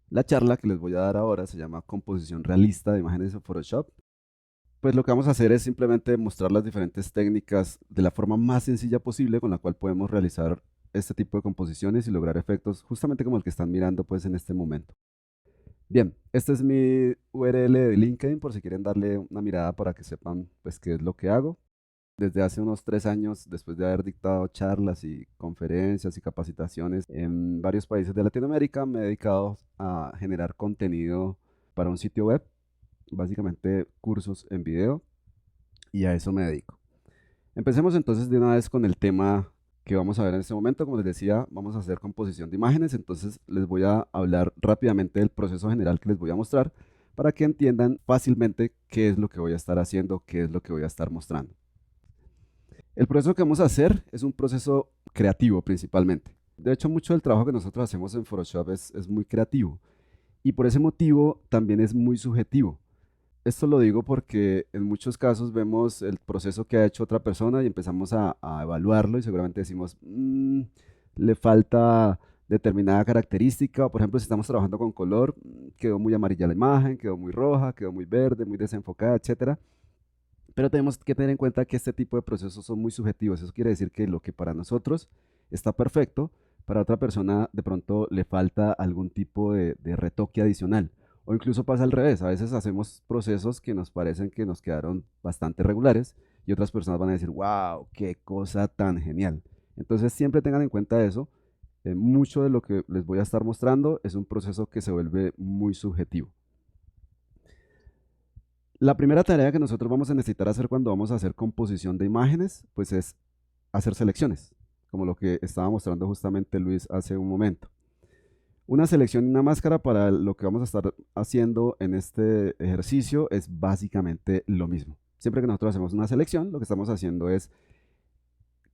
La charla que les voy a dar ahora se llama Composición realista de imágenes en Photoshop. Pues lo que vamos a hacer es simplemente mostrar las diferentes técnicas de la forma más sencilla posible con la cual podemos realizar este tipo de composiciones y lograr efectos justamente como el que están mirando pues en este momento. Bien, este es mi URL de LinkedIn por si quieren darle una mirada para que sepan pues qué es lo que hago. Desde hace unos 3 años, después de haber dictado charlas y conferencias y capacitaciones en varios países de Latinoamérica, me he dedicado a generar contenido para un sitio web, básicamente cursos en video, y a eso me dedico. Empecemos entonces de una vez con el tema que vamos a ver en este momento. Como les decía, vamos a hacer composición de imágenes, entonces les voy a hablar rápidamente del proceso general que les voy a mostrar para que entiendan fácilmente qué es lo que voy a estar haciendo, qué es lo que voy a estar mostrando. El proceso que vamos a hacer es un proceso creativo principalmente. De hecho, mucho del trabajo que nosotros hacemos en Photoshop es muy creativo y por ese motivo también es muy subjetivo. Esto lo digo porque en muchos casos vemos el proceso que ha hecho otra persona y empezamos a evaluarlo y seguramente decimos, le falta determinada característica, o por ejemplo, si estamos trabajando con color, quedó muy amarilla la imagen, quedó muy roja, quedó muy verde, muy desenfocada, etcétera. Pero tenemos que tener en cuenta que este tipo de procesos son muy subjetivos. Eso quiere decir que lo que para nosotros está perfecto, para otra persona de pronto le falta algún tipo de retoque adicional. O incluso pasa al revés. A veces hacemos procesos que nos parecen que nos quedaron bastante regulares y otras personas van a decir, wow, qué cosa tan genial. Entonces siempre tengan en cuenta eso. Mucho de lo que les voy a estar mostrando es un proceso que se vuelve muy subjetivo. La primera tarea que nosotros vamos a necesitar hacer cuando vamos a hacer composición de imágenes, pues es hacer selecciones, como lo que estaba mostrando justamente Luis hace un momento. Una selección y una máscara para lo que vamos a estar haciendo en este ejercicio es básicamente lo mismo. Siempre que nosotros hacemos una selección, lo que estamos haciendo es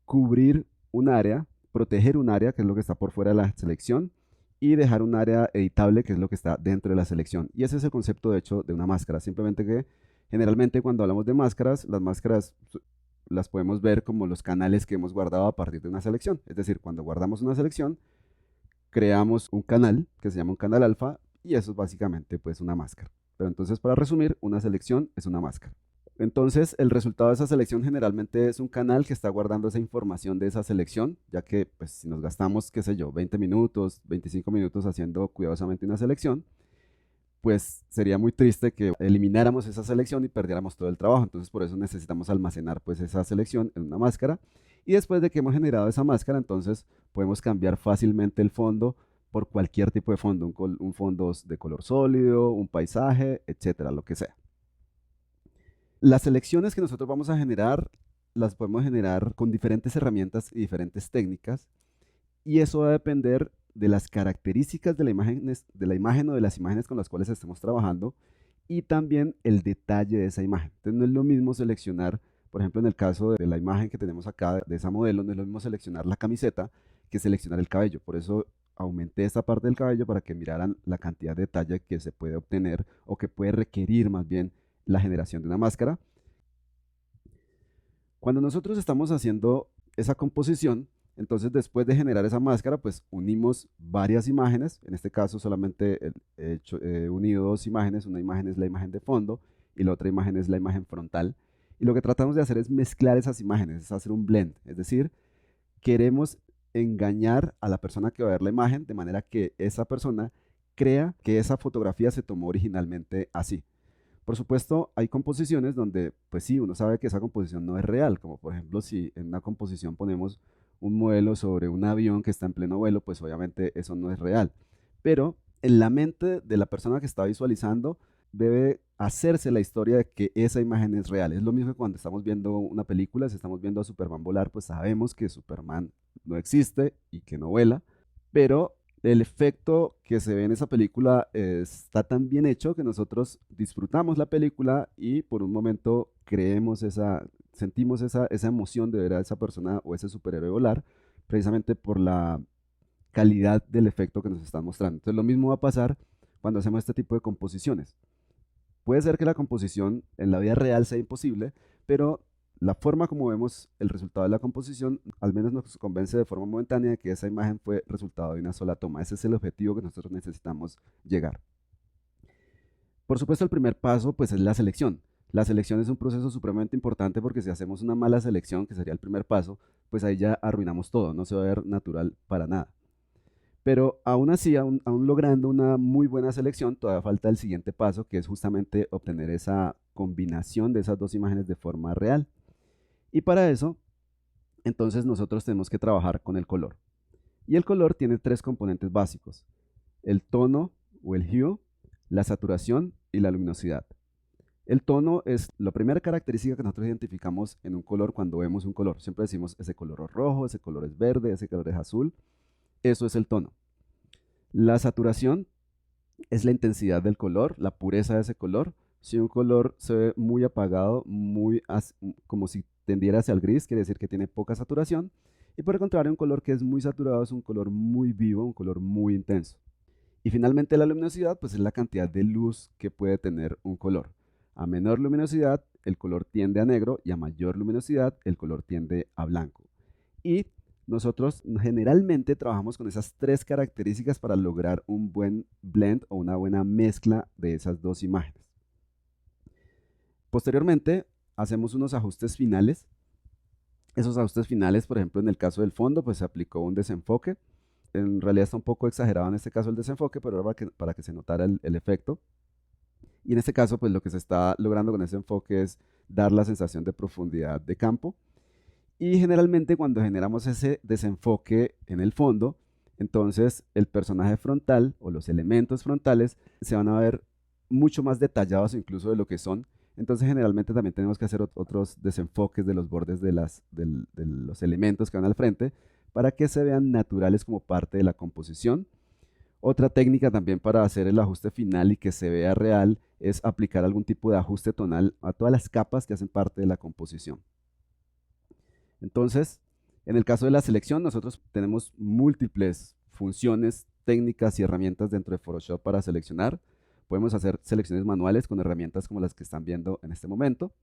cubrir un área, proteger un área, que es lo que está por fuera de la selección, y dejar un área editable, que es lo que está dentro de la selección. Y ese es el concepto, de hecho, de una máscara. Simplemente que generalmente cuando hablamos de máscaras, las máscaras las podemos ver como los canales que hemos guardado a partir de una selección. Es decir, cuando guardamos una selección, creamos un canal que se llama un canal alfa y eso es básicamente pues una máscara. Pero entonces, para resumir, una selección es una máscara. Entonces, el resultado de esa selección generalmente es un canal que está guardando esa información de esa selección, ya que pues, si nos gastamos, qué sé yo, 20 minutos, 25 minutos haciendo cuidadosamente una selección, pues sería muy triste que elimináramos esa selección y perdiéramos todo el trabajo. Entonces, por eso necesitamos almacenar pues esa selección en una máscara. Y después de que hemos generado esa máscara, entonces podemos cambiar fácilmente el fondo por cualquier tipo de fondo, un fondo de color sólido, un paisaje, etcétera, lo que sea. Las selecciones que nosotros vamos a generar las podemos generar con diferentes herramientas y diferentes técnicas y eso va a depender de las características de la imagen o de las imágenes con las cuales estemos trabajando y también el detalle de esa imagen. Entonces no es lo mismo seleccionar, por ejemplo, en el caso de la imagen que tenemos acá de esa modelo, no es lo mismo seleccionar la camiseta que seleccionar el cabello. Por eso aumenté esta parte del cabello para que miraran la cantidad de detalle que se puede obtener o que puede requerir más bien la generación de una máscara. Cuando nosotros estamos haciendo esa composición, entonces después de generar esa máscara, pues unimos varias imágenes. En este caso solamente he unido dos imágenes. Una imagen es la imagen de fondo y la otra imagen es la imagen frontal. Y lo que tratamos de hacer es mezclar esas imágenes, es hacer un blend. Es decir, queremos engañar a la persona que va a ver la imagen de manera que esa persona crea que esa fotografía se tomó originalmente así. Por supuesto, hay composiciones donde, pues sí, uno sabe que esa composición no es real, como por ejemplo si en una composición ponemos un modelo sobre un avión que está en pleno vuelo, pues obviamente eso no es real. Pero en la mente de la persona que está visualizando debe hacerse la historia de que esa imagen es real. Es lo mismo que cuando estamos viendo una película, si estamos viendo a Superman volar, pues sabemos que Superman no existe y que no vuela, pero el efecto que se ve en esa película está tan bien hecho que nosotros disfrutamos la película y por un momento sentimos esa emoción de ver a esa persona o ese superhéroe volar, precisamente por la calidad del efecto que nos están mostrando. Entonces lo mismo va a pasar cuando hacemos este tipo de composiciones. Puede ser que la composición en la vida real sea imposible, pero la forma como vemos el resultado de la composición, al menos nos convence de forma momentánea de que esa imagen fue resultado de una sola toma. Ese es el objetivo que nosotros necesitamos llegar. Por supuesto, el primer paso pues es la selección. La selección es un proceso supremamente importante porque si hacemos una mala selección, que sería el primer paso, pues ahí ya arruinamos todo, no se va a ver natural para nada. Pero aún así, aún logrando una muy buena selección, todavía falta el siguiente paso, que es justamente obtener esa combinación de esas dos imágenes de forma real. Y para eso, entonces nosotros tenemos que trabajar con el color. Y el color tiene tres componentes básicos: el tono o el hue, la saturación y la luminosidad. El tono es la primera característica que nosotros identificamos en un color cuando vemos un color. Siempre decimos ese color es rojo, ese color es verde, ese color es azul. Eso es el tono. La saturación es la intensidad del color, la pureza de ese color. Si un color se ve muy apagado, como si tendiera hacia el gris, quiere decir que tiene poca saturación. Y por el contrario, un color que es muy saturado es un color muy vivo, un color muy intenso. Y finalmente la luminosidad, pues es la cantidad de luz que puede tener un color. A menor luminosidad, el color tiende a negro, y a mayor luminosidad, el color tiende a blanco. Y nosotros generalmente trabajamos con esas tres características para lograr un buen blend o una buena mezcla de esas dos imágenes. Posteriormente, hacemos unos ajustes finales. Esos ajustes finales, por ejemplo, en el caso del fondo, pues se aplicó un desenfoque. En realidad está un poco exagerado en este caso el desenfoque, pero era para que se notara el efecto. Y en este caso, pues lo que se está logrando con ese enfoque es dar la sensación de profundidad de campo. Y generalmente cuando generamos ese desenfoque en el fondo, entonces el personaje frontal o los elementos frontales se van a ver mucho más detallados incluso de lo que son. Entonces generalmente también tenemos que hacer otros desenfoques de los bordes de los elementos que van al frente para que se vean naturales como parte de la composición. Otra técnica también para hacer el ajuste final y que se vea real es aplicar algún tipo de ajuste tonal a todas las capas que hacen parte de la composición. Entonces, en el caso de la selección, nosotros tenemos múltiples funciones, técnicas y herramientas dentro de Photoshop para seleccionar. Podemos hacer selecciones manuales con herramientas como las que están viendo en este momento.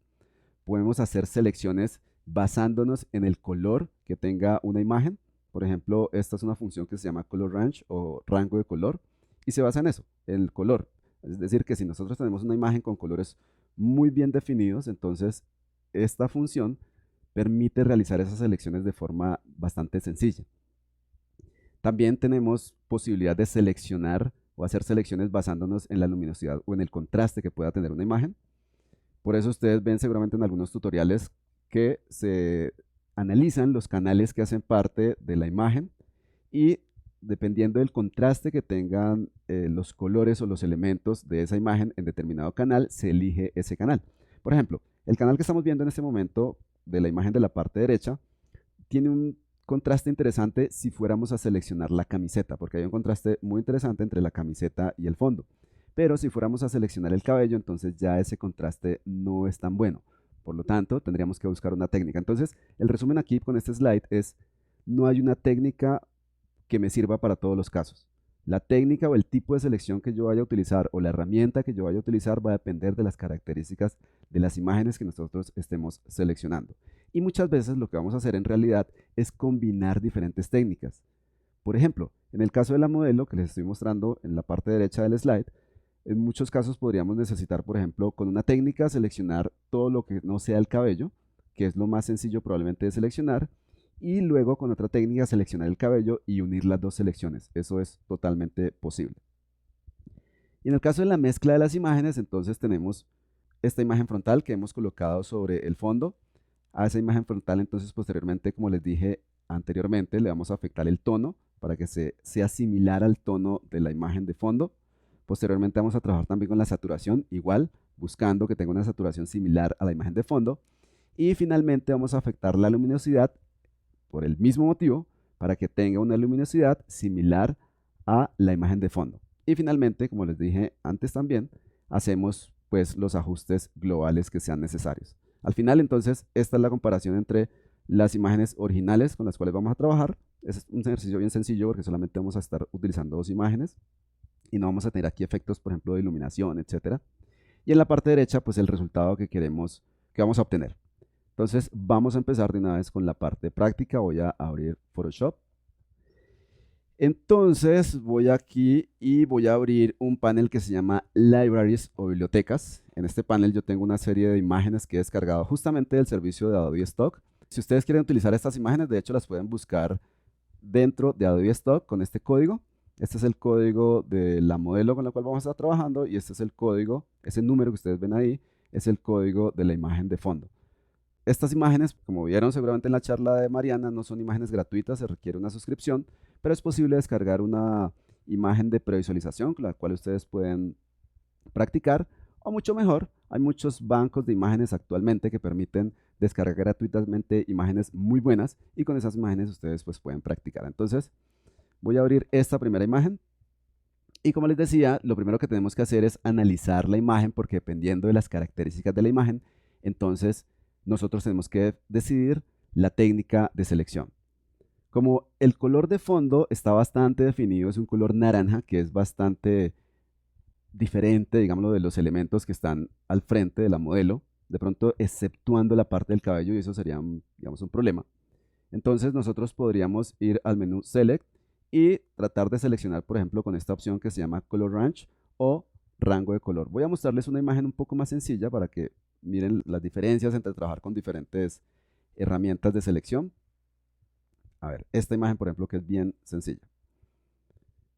Podemos hacer selecciones basándonos en el color que tenga una imagen. Por ejemplo, esta es una función que se llama Color Range o rango de color y se basa en eso, en el color. Es decir, que si nosotros tenemos una imagen con colores muy bien definidos, entonces esta función permite realizar esas selecciones de forma bastante sencilla. También tenemos posibilidad de seleccionar o hacer selecciones basándonos en la luminosidad o en el contraste que pueda tener una imagen. Por eso ustedes ven seguramente en algunos tutoriales que se analizan los canales que hacen parte de la imagen y dependiendo del contraste que tengan los colores o los elementos de esa imagen en determinado canal, se elige ese canal. Por ejemplo, el canal que estamos viendo en este momento de la imagen de la parte derecha tiene un contraste interesante si fuéramos a seleccionar la camiseta, porque hay un contraste muy interesante entre la camiseta y el fondo. Pero si fuéramos a seleccionar el cabello, entonces ya ese contraste no es tan bueno. Por lo tanto, tendríamos que buscar una técnica. Entonces, el resumen aquí con este slide es: no hay una técnica que me sirva para todos los casos. La técnica o el tipo de selección que yo vaya a utilizar o la herramienta que yo vaya a utilizar va a depender de las características de las imágenes que nosotros estemos seleccionando. Y muchas veces lo que vamos a hacer en realidad es combinar diferentes técnicas. Por ejemplo, en el caso de la modelo que les estoy mostrando en la parte derecha del slide, en muchos casos podríamos necesitar, por ejemplo, con una técnica seleccionar todo lo que no sea el cabello, que es lo más sencillo probablemente de seleccionar, y luego con otra técnica seleccionar el cabello y unir las dos selecciones. Eso es totalmente posible. Y en el caso de la mezcla de las imágenes, entonces tenemos esta imagen frontal que hemos colocado sobre el fondo. A esa imagen frontal, entonces posteriormente, como les dije anteriormente, le vamos a afectar el tono para que sea similar al tono de la imagen de fondo. Posteriormente vamos a trabajar también con la saturación, igual, buscando que tenga una saturación similar a la imagen de fondo. Y finalmente vamos a afectar la luminosidad por el mismo motivo, para que tenga una luminosidad similar a la imagen de fondo. Y finalmente, como les dije antes también, hacemos pues los ajustes globales que sean necesarios. Al final, entonces, esta es la comparación entre las imágenes originales con las cuales vamos a trabajar. Es un ejercicio bien sencillo porque solamente vamos a estar utilizando dos imágenes y no vamos a tener aquí efectos, por ejemplo, de iluminación, etcétera. Y en la parte derecha, pues el resultado que vamos a obtener. Entonces vamos a empezar de una vez con la parte práctica. Voy a abrir Photoshop. Entonces voy aquí y voy a abrir un panel que se llama Libraries o bibliotecas. En este panel yo tengo una serie de imágenes que he descargado justamente del servicio de Adobe Stock. Si ustedes quieren utilizar estas imágenes, de hecho las pueden buscar dentro de Adobe Stock con este código. Este es el código de la modelo con la cual vamos a estar trabajando y este es el código, ese número que ustedes ven ahí, es el código de la imagen de fondo. Estas imágenes, como vieron seguramente en la charla de Mariana, no son imágenes gratuitas, se requiere una suscripción, pero es posible descargar una imagen de previsualización con la cual ustedes pueden practicar, o mucho mejor, hay muchos bancos de imágenes actualmente que permiten descargar gratuitamente imágenes muy buenas y con esas imágenes ustedes pues pueden practicar. Entonces voy a abrir esta primera imagen y como les decía, lo primero que tenemos que hacer es analizar la imagen porque dependiendo de las características de la imagen, entonces nosotros tenemos que decidir la técnica de selección. Como el color de fondo está bastante definido, es un color naranja que es bastante diferente, digámoslo, de los elementos que están al frente de la modelo, de pronto exceptuando la parte del cabello y eso sería, digamos, un problema. Entonces nosotros podríamos ir al menú Select y tratar de seleccionar, por ejemplo, con esta opción que se llama Color Range o rango de color. Voy a mostrarles una imagen un poco más sencilla para que miren las diferencias entre trabajar con diferentes herramientas de selección. A ver, esta imagen, por ejemplo, que es bien sencilla.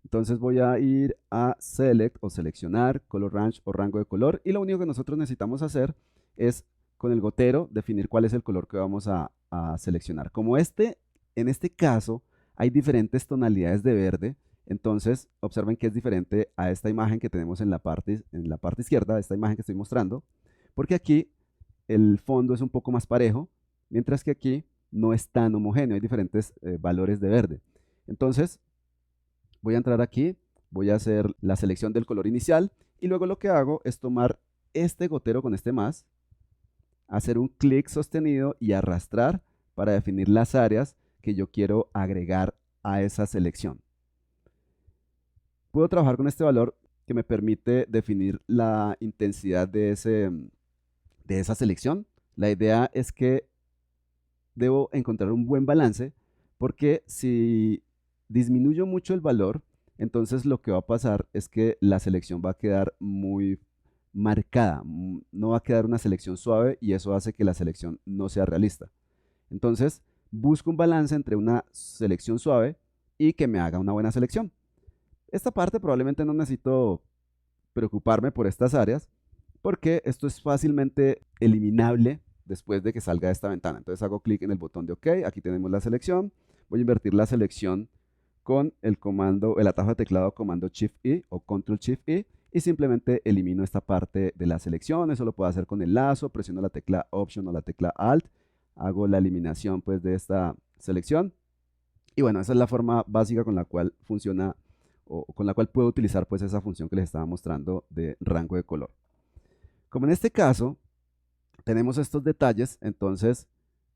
Entonces voy a ir a Select o seleccionar, Color Range o rango de color y lo único que nosotros necesitamos hacer es con el gotero definir cuál es el color que vamos a seleccionar. Como en este caso hay diferentes tonalidades de verde, entonces observen que es diferente a esta imagen que tenemos en la parte izquierda, esta imagen que estoy mostrando, porque aquí el fondo es un poco más parejo, mientras que aquí no es tan homogéneo, hay diferentes valores de verde. Entonces voy a entrar aquí, voy a hacer la selección del color inicial y luego lo que hago es tomar este gotero con este más, hacer un clic sostenido y arrastrar para definir las áreas que yo quiero agregar a esa selección. Puedo trabajar con este valor que me permite definir la intensidad de esa selección. La idea es que debo encontrar un buen balance porque si disminuyo mucho el valor, entonces lo que va a pasar es que la selección va a quedar muy marcada, no va a quedar una selección suave y eso hace que la selección no sea realista. Entonces, busco un balance entre una selección suave y que me haga una buena selección. Esta parte probablemente no necesito preocuparme por estas áreas porque esto es fácilmente eliminable después de que salga de esta ventana. Entonces hago clic en el botón de OK, aquí tenemos la selección, voy a invertir la selección con el atajo de teclado comando Shift-I o Control-Shift-I y simplemente elimino esta parte de la selección. Eso lo puedo hacer con el lazo, presiono la tecla Option o la tecla Alt, hago la eliminación pues de esta selección y bueno, esa es la forma básica con la cual funciona o con la cual puedo utilizar pues esa función que les estaba mostrando de rango de color. Como en este caso tenemos estos detalles, entonces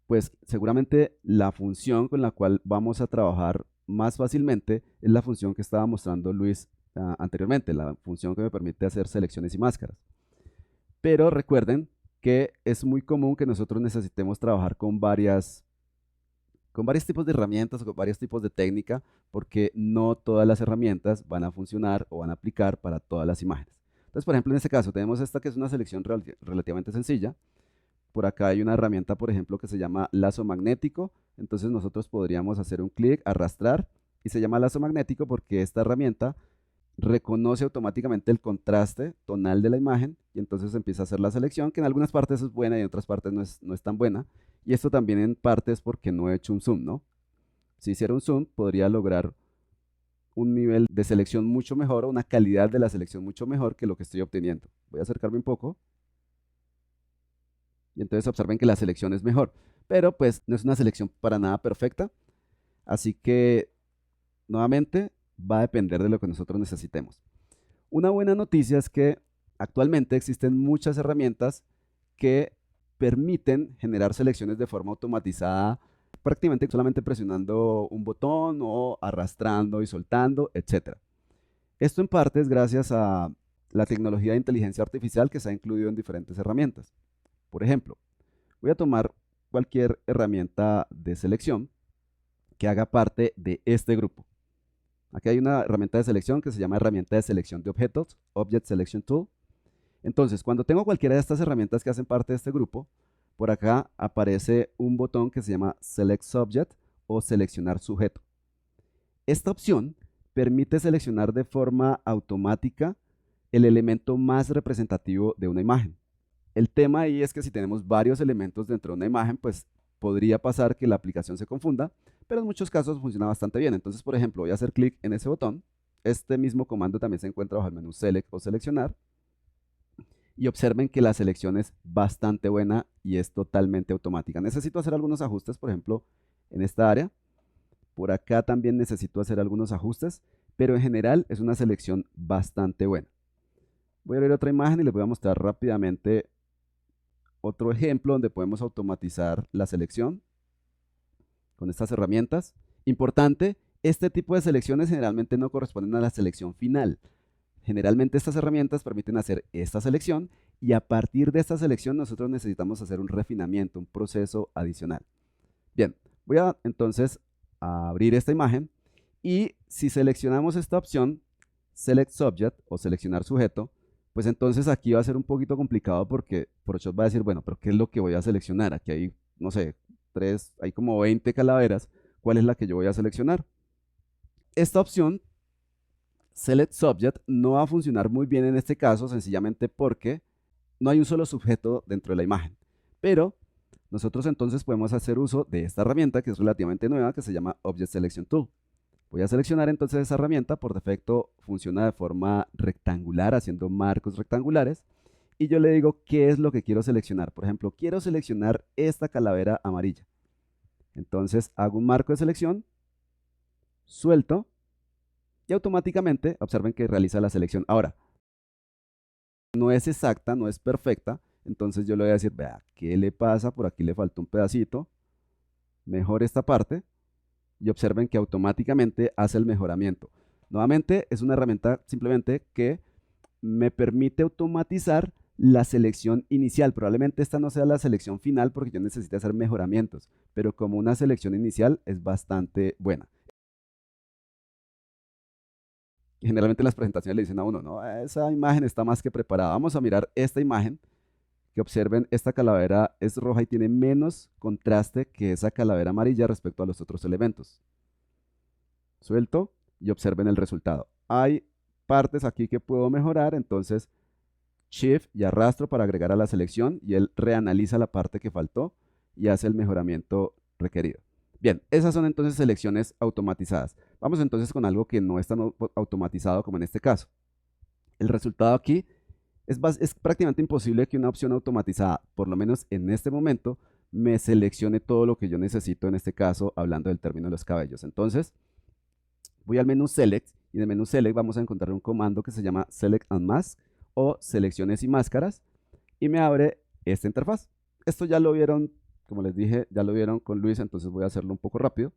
pues seguramente la función con la cual vamos a trabajar más fácilmente es la función que estaba mostrando Luis anteriormente, la función que me permite hacer selecciones y máscaras. Pero recuerden que es muy común que nosotros necesitemos trabajar con varios tipos de herramientas o con varios tipos de técnica, porque no todas las herramientas van a funcionar o van a aplicar para todas las imágenes. Entonces, por ejemplo, en este caso tenemos esta que es una selección relativamente sencilla. Por acá hay una herramienta, por ejemplo, que se llama lazo magnético. Entonces nosotros podríamos hacer un clic, arrastrar, y se llama lazo magnético porque esta herramienta reconoce automáticamente el contraste tonal de la imagen y entonces empieza a hacer la selección, que en algunas partes es buena y en otras partes no es tan buena. Y esto también en parte es porque no he hecho un zoom, ¿no? Si hiciera un zoom, podría lograr un nivel de selección mucho mejor o una calidad de la selección mucho mejor que lo que estoy obteniendo. Voy a acercarme un poco. Y entonces observen que la selección es mejor, pero pues no es una selección para nada perfecta, así que nuevamente va a depender de lo que nosotros necesitemos. Una buena noticia es que actualmente existen muchas herramientas que permiten generar selecciones de forma automatizada, prácticamente solamente presionando un botón o arrastrando y soltando, etc. Esto en parte es gracias a la tecnología de inteligencia artificial que se ha incluido en diferentes herramientas. Por ejemplo, voy a tomar cualquier herramienta de selección que haga parte de este grupo. Aquí hay una herramienta de selección que se llama herramienta de selección de objetos, Object Selection Tool. Entonces, cuando tengo cualquiera de estas herramientas que hacen parte de este grupo, por acá aparece un botón que se llama Select Subject o seleccionar sujeto. Esta opción permite seleccionar de forma automática el elemento más representativo de una imagen. El tema ahí es que si tenemos varios elementos dentro de una imagen, pues podría pasar que la aplicación se confunda, pero en muchos casos funciona bastante bien. Entonces, por ejemplo, voy a hacer clic en ese botón. Este mismo comando también se encuentra bajo el menú Select o Seleccionar. Y observen que la selección es bastante buena y es totalmente automática. Necesito hacer algunos ajustes, por ejemplo, en esta área. Por acá también necesito hacer algunos ajustes, pero en general es una selección bastante buena. Voy a abrir otra imagen y les voy a mostrar rápidamente otro ejemplo donde podemos automatizar la selección con estas herramientas. Importante, este tipo de selecciones generalmente no corresponden a la selección final. Generalmente estas herramientas permiten hacer esta selección y a partir de esta selección nosotros necesitamos hacer un refinamiento, un proceso adicional. Bien, voy a entonces a abrir esta imagen y si seleccionamos esta opción, Select Subject o seleccionar sujeto, pues entonces aquí va a ser un poquito complicado porque Photoshop va a decir, bueno, pero ¿qué es lo que voy a seleccionar? Aquí hay, no sé, hay como 20 calaveras, ¿cuál es la que yo voy a seleccionar? Esta opción, Select Subject, no va a funcionar muy bien en este caso, sencillamente porque no hay un solo sujeto dentro de la imagen. Pero nosotros entonces podemos hacer uso de esta herramienta que es relativamente nueva, que se llama Object Selection Tool. Voy a seleccionar entonces esa herramienta, por defecto funciona de forma rectangular, haciendo marcos rectangulares, y yo le digo qué es lo que quiero seleccionar. Por ejemplo, quiero seleccionar esta calavera amarilla. Entonces hago un marco de selección, suelto, y automáticamente observen que realiza la selección. Ahora, no es exacta, no es perfecta, entonces yo le voy a decir, vea, ¿qué le pasa? Por aquí le falta un pedacito, mejor esta parte, y observen que automáticamente hace el mejoramiento. Nuevamente, es una herramienta simplemente que me permite automatizar la selección inicial. Probablemente esta no sea la selección final porque yo necesito hacer mejoramientos, pero como una selección inicial es bastante buena. Generalmente en las presentaciones le dicen a uno, no, esa imagen está más que preparada. Vamos a mirar esta imagen, que observen, esta calavera es roja y tiene menos contraste que esa calavera amarilla respecto a los otros elementos. Suelto y observen el resultado. Hay partes aquí que puedo mejorar, entonces Shift y arrastro para agregar a la selección y él reanaliza la parte que faltó y hace el mejoramiento requerido. Bien, esas son entonces selecciones automatizadas. Vamos entonces con algo que no es tan automatizado como en este caso. El resultado aquí es prácticamente imposible que una opción automatizada, por lo menos en este momento, me seleccione todo lo que yo necesito, en este caso, hablando del término de los cabellos. Entonces, voy al menú Select y en el menú Select vamos a encontrar un comando que se llama Select and Mask o selecciones y máscaras y me abre esta interfaz. Esto ya lo vieron, como les dije, ya lo vieron con Luis, entonces voy a hacerlo un poco rápido.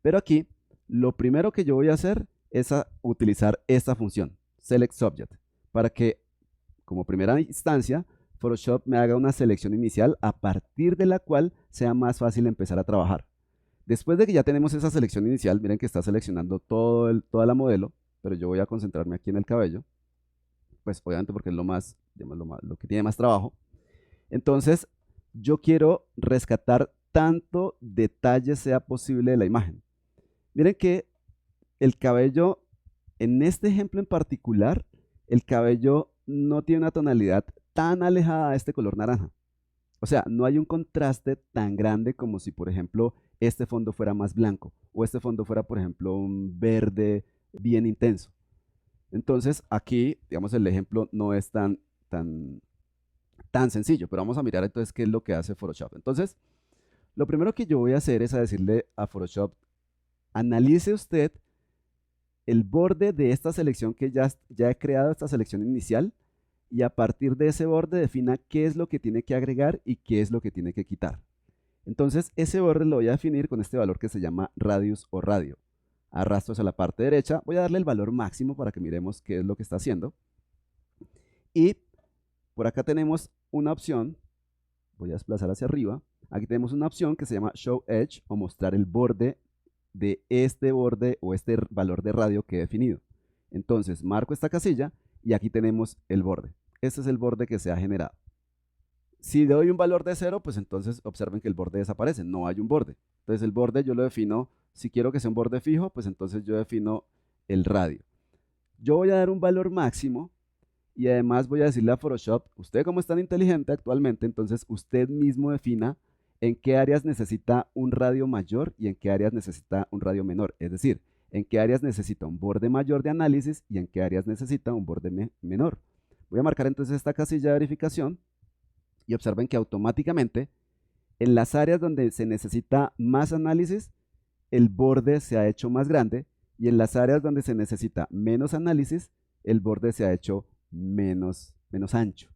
Pero aquí, lo primero que yo voy a hacer es utilizar esta función, Select Subject, para que, como primera instancia, Photoshop me haga una selección inicial a partir de la cual sea más fácil empezar a trabajar. Después de que ya tenemos esa selección inicial, miren que está seleccionando toda la modelo, pero yo voy a concentrarme aquí en el cabello, pues obviamente porque es lo que tiene más trabajo. Entonces, yo quiero rescatar tanto detalle sea posible de la imagen. Miren que el cabello, en este ejemplo en particular, el cabello no tiene una tonalidad tan alejada de este color naranja. O sea, no hay un contraste tan grande como si, por ejemplo, este fondo fuera más blanco o este fondo fuera, por ejemplo, un verde bien intenso. Entonces, aquí, digamos, el ejemplo no es tan sencillo, pero vamos a mirar entonces qué es lo que hace Photoshop. Entonces, lo primero que yo voy a hacer es decirle a Photoshop, analice usted el borde de esta selección que ya he creado, esta selección inicial, y a partir de ese borde defina qué es lo que tiene que agregar y qué es lo que tiene que quitar. Entonces, ese borde lo voy a definir con este valor que se llama radius o radio. Arrastro hacia la parte derecha, voy a darle el valor máximo para que miremos qué es lo que está haciendo. Y por acá tenemos una opción, voy a desplazar hacia arriba, Aquí tenemos una opción que se llama Show Edge o mostrar el borde de este borde o este valor de radio que he definido. Entonces marco esta casilla y aquí tenemos el borde. Este es el borde que se ha generado. Si doy un valor de 0, pues entonces observen que el borde desaparece, no hay un borde. Entonces el borde yo lo defino, si quiero que sea un borde fijo, pues entonces yo defino el radio. Yo voy a dar un valor máximo y además voy a decirle a Photoshop, usted como es tan inteligente actualmente, entonces usted mismo defina en qué áreas necesita un radio mayor y en qué áreas necesita un radio menor. Es decir, en qué áreas necesita un borde mayor de análisis y en qué áreas necesita un borde menor. Voy a marcar entonces esta casilla de verificación y observen que automáticamente en las áreas donde se necesita más análisis, el borde se ha hecho más grande y en las áreas donde se necesita menos análisis, el borde se ha hecho menos ancho.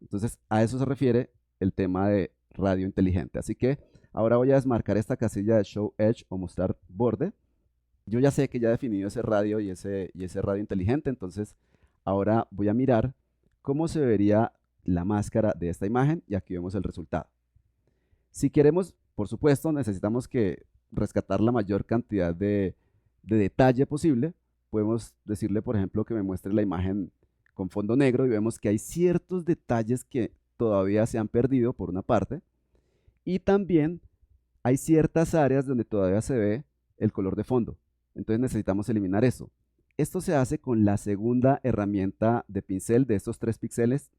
Entonces, a eso se refiere el tema de radio inteligente. Así que ahora voy a desmarcar esta casilla de Show Edge o mostrar borde. Yo ya sé que ya he definido ese radio y ese radio inteligente, entonces ahora voy a mirar cómo se vería la máscara de esta imagen y aquí vemos el resultado. Si queremos, por supuesto, necesitamos que rescatar la mayor cantidad de detalle posible. Podemos decirle, por ejemplo, que me muestre la imagen con fondo negro y vemos que hay ciertos detalles que todavía se han perdido por una parte y también hay ciertas áreas donde todavía se ve el color de fondo. Entonces necesitamos eliminar eso. Esto se hace con la segunda herramienta de pincel de estos 3 pinceles,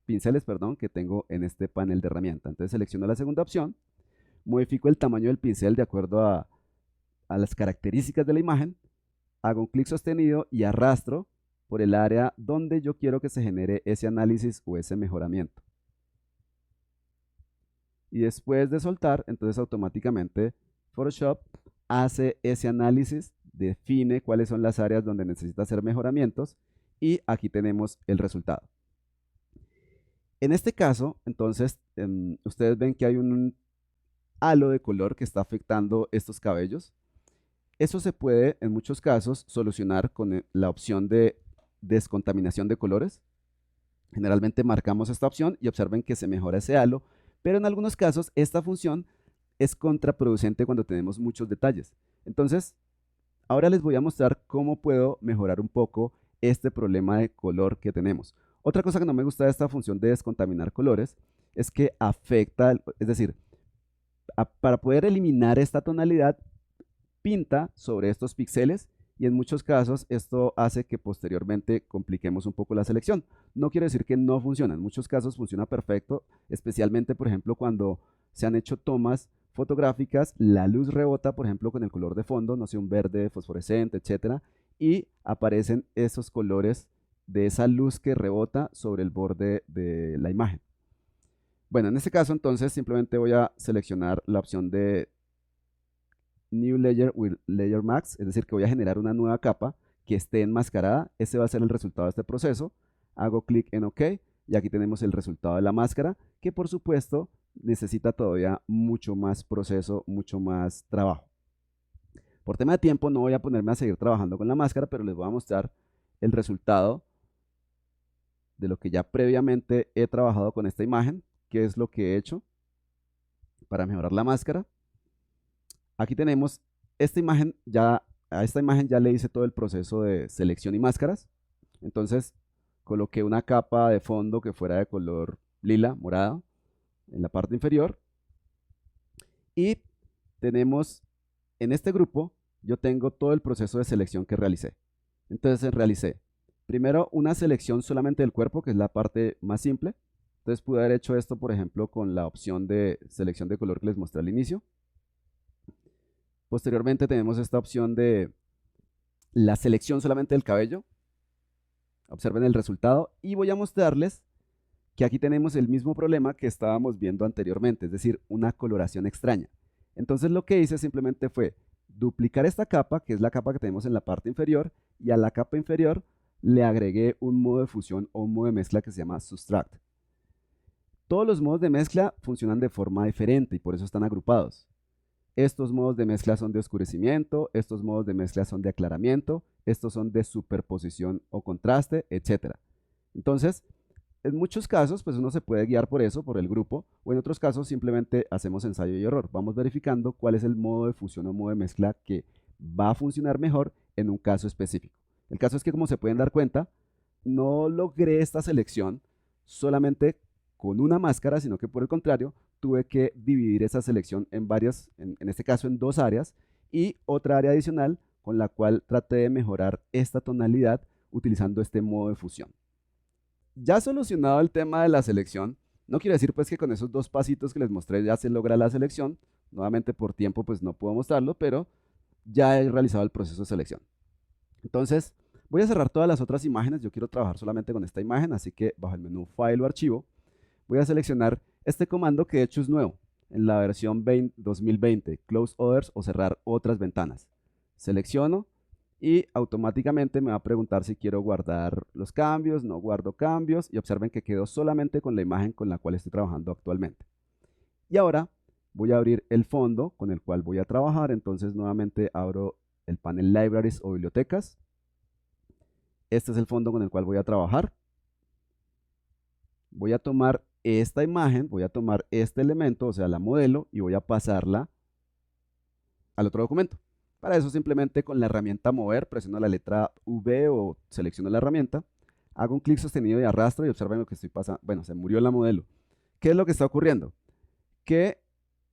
que tengo en este panel de herramienta. Entonces selecciono la segunda opción, modifico el tamaño del pincel de acuerdo a las características de la imagen, hago un clic sostenido y arrastro por el área donde yo quiero que se genere ese análisis o ese mejoramiento. Y después de soltar, entonces automáticamente Photoshop hace ese análisis, define cuáles son las áreas donde necesita hacer mejoramientos y aquí tenemos el resultado. En este caso, entonces, ustedes ven que hay un halo de color que está afectando estos cabellos. Eso se puede, en muchos casos, solucionar con la opción de descontaminación de colores. Generalmente marcamos esta opción y observen que se mejora ese halo, pero en algunos casos esta función es contraproducente cuando tenemos muchos detalles. Entonces, ahora les voy a mostrar cómo puedo mejorar un poco este problema de color que tenemos. Otra cosa que no me gusta de esta función de descontaminar colores es que afecta, es decir, para poder eliminar esta tonalidad, pinta sobre estos píxeles y en muchos casos esto hace que posteriormente compliquemos un poco la selección. No quiere decir que no funciona, en muchos casos funciona perfecto, especialmente por ejemplo cuando se han hecho tomas fotográficas, la luz rebota por ejemplo con el color de fondo, no sé, un verde fosforescente, etcétera, y aparecen esos colores de esa luz que rebota sobre el borde de la imagen. Bueno, en este caso entonces simplemente voy a seleccionar la opción de New Layer with Layer Mask, es decir, que voy a generar una nueva capa que esté enmascarada. Ese va a ser el resultado de este proceso. Hago clic en OK y aquí tenemos el resultado de la máscara, que por supuesto necesita todavía mucho más proceso, mucho más trabajo. Por tema de tiempo no voy a ponerme a seguir trabajando con la máscara, pero les voy a mostrar el resultado de lo que ya previamente he trabajado con esta imagen, qué es lo que he hecho para mejorar la máscara. Aquí tenemos esta imagen, a esta imagen ya le hice todo el proceso de selección y máscaras. Entonces coloqué una capa de fondo que fuera de color lila, morado, en la parte inferior. Y tenemos en este grupo, yo tengo todo el proceso de selección que realicé. Entonces realicé primero una selección solamente del cuerpo, que es la parte más simple. Entonces pude haber hecho esto, por ejemplo, con la opción de selección de color que les mostré al inicio. Posteriormente tenemos esta opción de la selección solamente del cabello. Observen el resultado y voy a mostrarles que aquí tenemos el mismo problema que estábamos viendo anteriormente, es decir, una coloración extraña. Entonces lo que hice simplemente fue duplicar esta capa, que es la capa que tenemos en la parte inferior, y a la capa inferior le agregué un modo de fusión o un modo de mezcla que se llama Subtract. Todos los modos de mezcla funcionan de forma diferente y por eso están agrupados. Estos modos de mezcla son de oscurecimiento, estos modos de mezcla son de aclaramiento, estos son de superposición o contraste, etc. Entonces, En muchos casos, pues uno se puede guiar por eso, por el grupo, o en otros casos simplemente hacemos ensayo y error. Vamos verificando cuál es el modo de fusión o modo de mezcla que va a funcionar mejor en un caso específico. El caso es que, como se pueden dar cuenta, no logré esta selección solamente con una máscara, sino que por el contrario, tuve que dividir esa selección en varias, en este caso en dos áreas, y otra área adicional con la cual traté de mejorar esta tonalidad utilizando este modo de fusión. Ya solucionado el tema de la selección, no quiero decir pues que con esos dos pasitos que les mostré ya se logra la selección. Nuevamente por tiempo pues no puedo mostrarlo, pero ya he realizado el proceso de selección. Entonces voy a cerrar todas las otras imágenes. Yo quiero trabajar solamente con esta imagen, así que bajo el menú File o Archivo voy a seleccionar este comando que de hecho es nuevo en la versión 2020, Close Others o cerrar otras ventanas. Selecciono y automáticamente me va a preguntar si quiero guardar los cambios, no guardo cambios, y observen que quedó solamente con la imagen con la cual estoy trabajando actualmente. Y ahora voy a abrir el fondo con el cual voy a trabajar. Entonces nuevamente abro el panel Libraries o Bibliotecas. Este es el fondo con el cual voy a trabajar. Voy a tomar esta imagen, voy a tomar este elemento, o sea, la modelo, y voy a pasarla al otro documento. Para eso simplemente con la herramienta mover, presiono la letra V o selecciono la herramienta, hago un clic sostenido y arrastro y observen lo que estoy pasando. Bueno, se murió la modelo. ¿Qué es lo que está ocurriendo? Que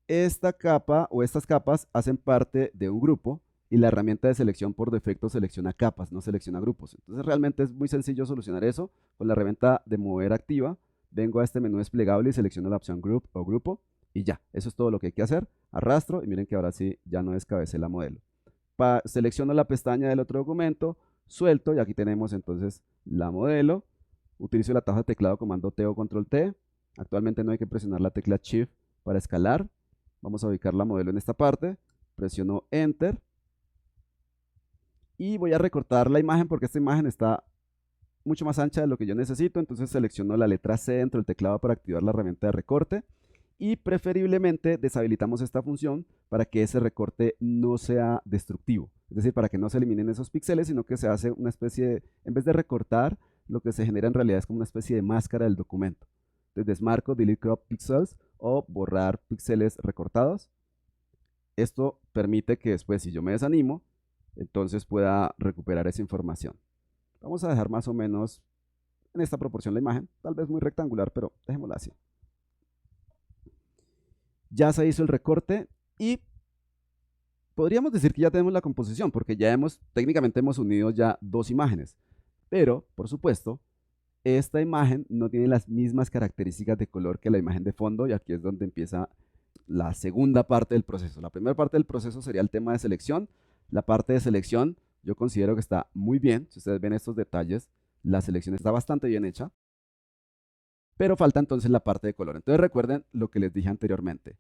esta capa o estas capas hacen parte de un grupo y la herramienta de selección por defecto selecciona capas, no selecciona grupos. Entonces realmente es muy sencillo solucionar eso con la herramienta de mover activa. Vengo a este menú desplegable y selecciono la opción Group o Grupo y ya, eso es todo lo que hay que hacer. Arrastro y miren que ahora sí ya no descabecé la modelo. Selecciono la pestaña del otro documento, suelto y aquí tenemos entonces la modelo. Utilizo el atajo de teclado comando T o control T. Actualmente no hay que presionar la tecla Shift para escalar. Vamos a ubicar la modelo en esta parte. Presiono Enter. Y voy a recortar la imagen porque esta imagen está mucho más ancha de lo que yo necesito. Entonces selecciono la letra C dentro del teclado para activar la herramienta de recorte. Y preferiblemente deshabilitamos esta función para que ese recorte no sea destructivo. Es decir, para que no se eliminen esos píxeles, sino que se hace una especie de, en vez de recortar, lo que se genera en realidad es como una especie de máscara del documento. Entonces desmarco Delete Crop Pixels o borrar píxeles recortados. Esto permite que después, si yo me desanimo, entonces pueda recuperar esa información. Vamos a dejar más o menos en esta proporción la imagen, tal vez muy rectangular, pero dejémosla así. Ya se hizo el recorte y podríamos decir que ya tenemos la composición, porque ya técnicamente hemos unido ya dos imágenes. Pero, por supuesto, esta imagen no tiene las mismas características de color que la imagen de fondo, y aquí es donde empieza la segunda parte del proceso. La primera parte del proceso sería el tema de selección. La parte de selección yo considero que está muy bien. Si ustedes ven estos detalles, la selección está bastante bien hecha. Pero falta entonces la parte de color. Entonces recuerden lo que les dije anteriormente.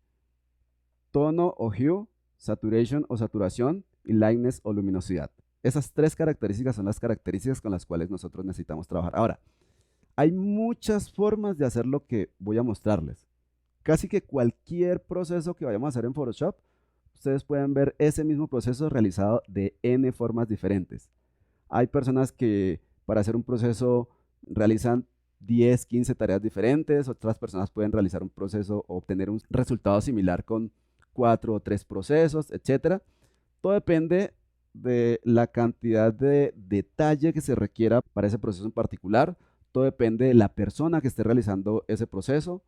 Tono o hue, saturation o saturación y lightness o luminosidad. Esas tres características son las características con las cuales nosotros necesitamos trabajar. Ahora, hay muchas formas de hacer lo que voy a mostrarles. Casi que cualquier proceso que vayamos a hacer en Photoshop, ustedes pueden ver ese mismo proceso realizado de N formas diferentes. Hay personas que para hacer un proceso realizan 10, 15 tareas diferentes, otras personas pueden realizar un proceso o obtener un resultado similar con 4 o 3 procesos, etc. Todo depende de la cantidad de detalle que se requiera para ese proceso en particular. Todo depende de la persona que esté realizando ese proceso.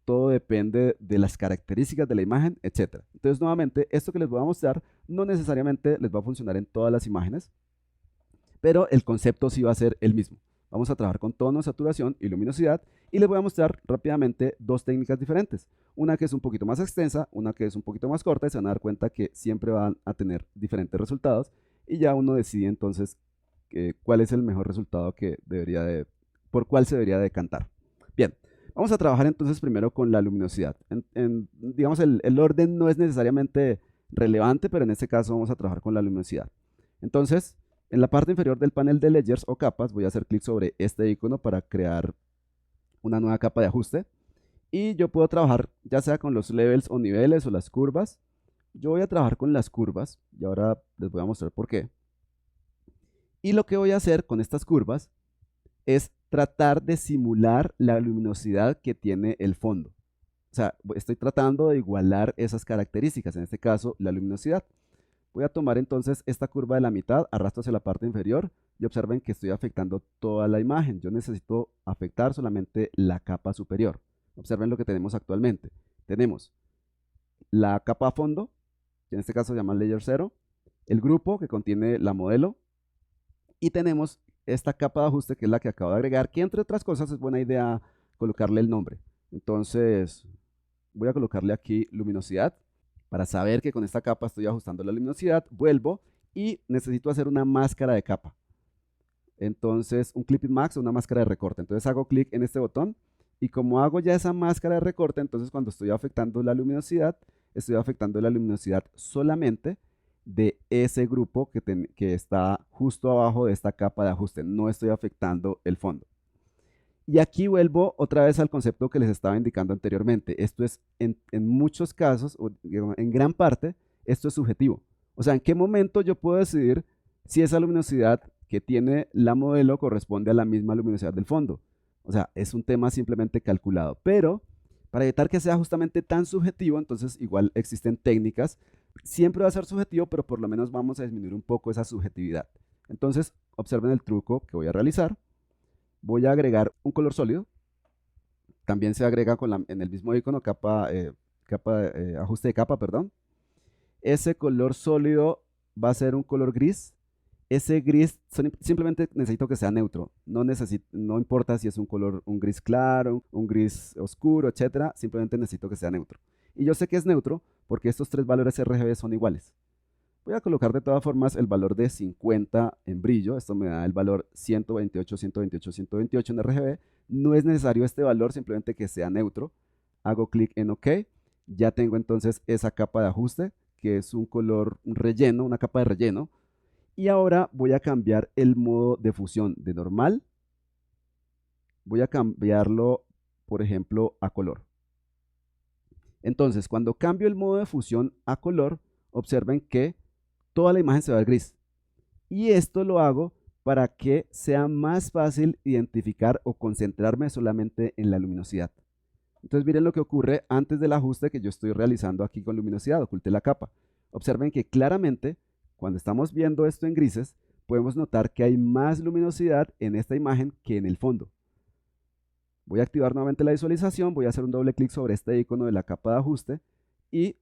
Todo depende de las características de la imagen, etc. Entonces, nuevamente, esto que les voy a mostrar no necesariamente les va a funcionar en todas las imágenes, pero el concepto sí va a ser el mismo. Vamos a trabajar con tono, saturación y luminosidad y les voy a mostrar rápidamente dos técnicas diferentes. Una que es un poquito más extensa, una que es un poquito más corta y se van a dar cuenta que siempre van a tener diferentes resultados y ya uno decide entonces cuál es el mejor resultado por cuál se debería decantar. Bien, vamos a trabajar entonces primero con la luminosidad. Digamos, el orden no es necesariamente relevante, pero en este caso vamos a trabajar con la luminosidad. Entonces, en la parte inferior del panel de layers o capas voy a hacer clic sobre este icono para crear una nueva capa de ajuste y yo puedo trabajar ya sea con los levels o niveles o las curvas. Yo voy a trabajar con las curvas y ahora les voy a mostrar por qué. Y lo que voy a hacer con estas curvas es tratar de simular la luminosidad que tiene el fondo. O sea, estoy tratando de igualar esas características, en este caso la luminosidad. Voy a tomar entonces esta curva de la mitad, arrastro hacia la parte inferior y observen que estoy afectando toda la imagen. Yo necesito afectar solamente la capa superior. Observen lo que tenemos actualmente. Tenemos la capa a fondo, que en este caso se llama Layer 0, el grupo que contiene la modelo, y tenemos esta capa de ajuste que es la que acabo de agregar, que entre otras cosas es buena idea colocarle el nombre. Entonces voy a colocarle aquí luminosidad para saber que con esta capa estoy ajustando la luminosidad. Vuelvo y necesito hacer una máscara de capa. Entonces un Clipping Mask o una máscara de recorte. Entonces hago clic en este botón y como hago ya esa máscara de recorte, entonces cuando estoy afectando la luminosidad solamente de ese grupo que está justo abajo de esta capa de ajuste. No estoy afectando el fondo. Y aquí vuelvo otra vez al concepto que les estaba indicando anteriormente. Esto es, en muchos casos, o digamos, en gran parte, esto es subjetivo. O sea, ¿en qué momento yo puedo decidir si esa luminosidad que tiene la modelo corresponde a la misma luminosidad del fondo? O sea, es un tema simplemente calculado. Pero para evitar que sea justamente tan subjetivo, entonces igual existen técnicas. Siempre va a ser subjetivo, pero por lo menos vamos a disminuir un poco esa subjetividad. Entonces, observen el truco que voy a realizar. Voy a agregar un color sólido. También se agrega en el mismo icono, ajuste de capa, perdón. Ese color sólido va a ser un color gris. Ese gris simplemente necesito que sea neutro. No importa si es un gris claro, un gris oscuro, etcétera. Simplemente necesito que sea neutro. Y yo sé que es neutro porque estos tres valores RGB son iguales. Voy a colocar de todas formas el valor de 50 en brillo. Esto me da el valor 128, 128, 128 en RGB. No es necesario este valor, simplemente que sea neutro. Hago clic en OK. Ya tengo entonces esa capa de ajuste, que es un color relleno, una capa de relleno. Y ahora voy a cambiar el modo de fusión de normal. Voy a cambiarlo, por ejemplo, a color. Entonces, cuando cambio el modo de fusión a color, observen que toda la imagen se va a ver gris. Y esto lo hago para que sea más fácil identificar o concentrarme solamente en la luminosidad. Entonces miren lo que ocurre antes del ajuste que yo estoy realizando aquí con luminosidad, oculté la capa. Observen que claramente cuando estamos viendo esto en grises, podemos notar que hay más luminosidad en esta imagen que en el fondo. Voy a activar nuevamente la visualización, voy a hacer un doble clic sobre este icono de la capa de ajuste y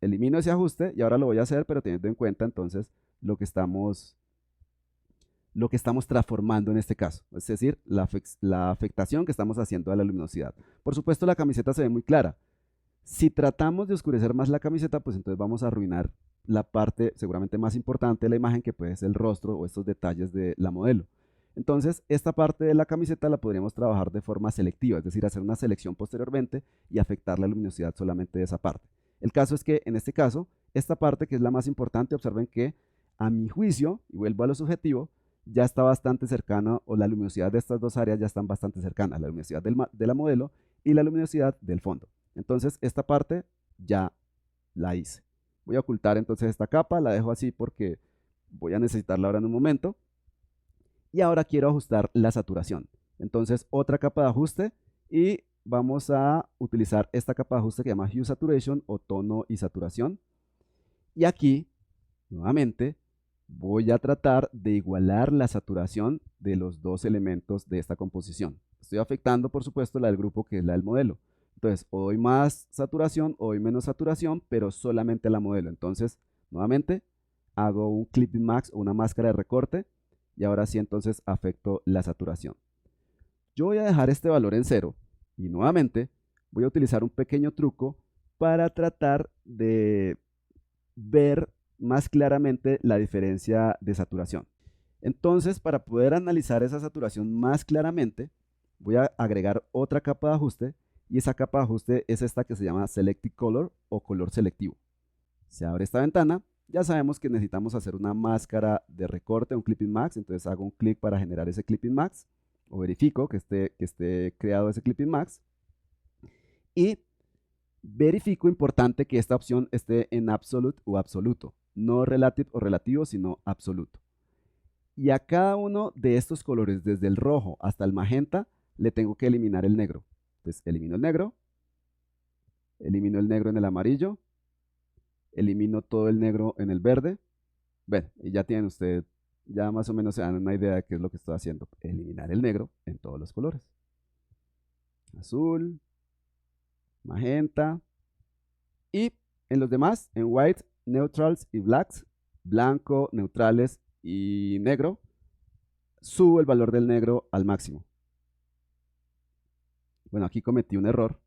elimino ese ajuste y ahora lo voy a hacer, pero teniendo en cuenta entonces lo que estamos transformando en este caso, es decir, la afectación que estamos haciendo a la luminosidad. Por supuesto, la camiseta se ve muy clara. Si tratamos de oscurecer más la camiseta, pues entonces vamos a arruinar la parte seguramente más importante de la imagen, que puede ser el rostro o estos detalles de la modelo. Entonces, esta parte de la camiseta la podríamos trabajar de forma selectiva, es decir, hacer una selección posteriormente y afectar la luminosidad solamente de esa parte. El caso es que, en este caso, esta parte que es la más importante, observen que a mi juicio, y vuelvo a lo subjetivo, ya está bastante cercana, o la luminosidad de estas dos áreas ya están bastante cercanas, la luminosidad de la modelo y la luminosidad del fondo. Entonces, esta parte ya la hice. Voy a ocultar entonces esta capa, la dejo así porque voy a necesitarla ahora en un momento. Y ahora quiero ajustar la saturación. Entonces, otra capa de ajuste y vamos a utilizar esta capa de ajuste que se llama Hue Saturation o tono y saturación. Y aquí, nuevamente, voy a tratar de igualar la saturación de los dos elementos de esta composición. Estoy afectando, por supuesto, la del grupo que es la del modelo. Entonces, o doy más saturación o doy menos saturación, pero solamente la modelo. Entonces, nuevamente, hago un Clipping Mask o una máscara de recorte y ahora sí entonces afecto la saturación. Yo voy a dejar este valor en 0 y nuevamente voy a utilizar un pequeño truco para tratar de ver más claramente la diferencia de saturación. Entonces, para poder analizar esa saturación más claramente, voy a agregar otra capa de ajuste y esa capa de ajuste es esta que se llama Selective Color o color selectivo. Se abre esta ventana, ya sabemos que necesitamos hacer una máscara de recorte, un Clipping Mask, entonces hago un clic para generar ese Clipping Mask o verifico que esté creado ese Clipping Mask y verifico, importante, que esta opción esté en Absolute o absoluto, no Relative o relativo, sino absoluto. Y a cada uno de estos colores, desde el rojo hasta el magenta, le tengo que eliminar el negro. Entonces elimino el negro en el amarillo, elimino todo el negro en el verde. Bueno, y ya tienen ustedes, ya más o menos se dan una idea de qué es lo que estoy haciendo. Eliminar el negro en todos los colores. Azul, magenta. Y en los demás, en white, neutrals y blacks, blanco, neutrales y negro, subo el valor del negro al máximo. Bueno, aquí cometí un error.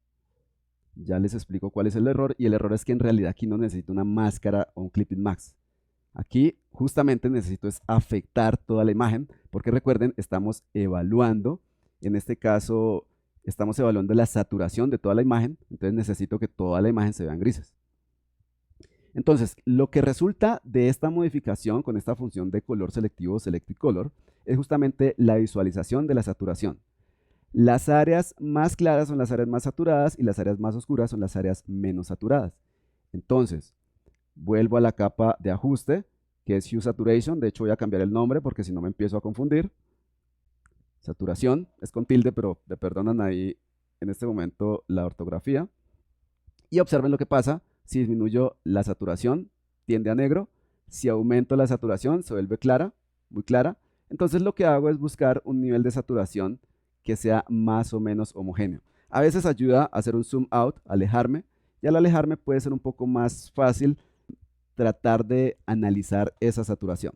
Ya les explico cuál es el error. Y el error es que en realidad aquí no necesito una máscara o un clipping mask. Aquí justamente necesito es afectar toda la imagen, porque recuerden, estamos evaluando, en este caso estamos evaluando la saturación de toda la imagen, entonces necesito que toda la imagen se vean grises. Entonces, lo que resulta de esta modificación con esta función de color selectivo, Selected Color, es justamente la visualización de la saturación. Las áreas más claras son las áreas más saturadas y las áreas más oscuras son las áreas menos saturadas. Entonces, vuelvo a la capa de ajuste, que es Hue Saturation. De hecho, voy a cambiar el nombre porque si no me empiezo a confundir. Saturación, es con tilde, pero me perdonan ahí en este momento la ortografía. Y observen lo que pasa. Si disminuyo la saturación, tiende a negro. Si aumento la saturación, se vuelve clara, muy clara. Entonces lo que hago es buscar un nivel de saturación que sea más o menos homogéneo. A veces ayuda a hacer un zoom out, alejarme, y al alejarme puede ser un poco más fácil tratar de analizar esa saturación.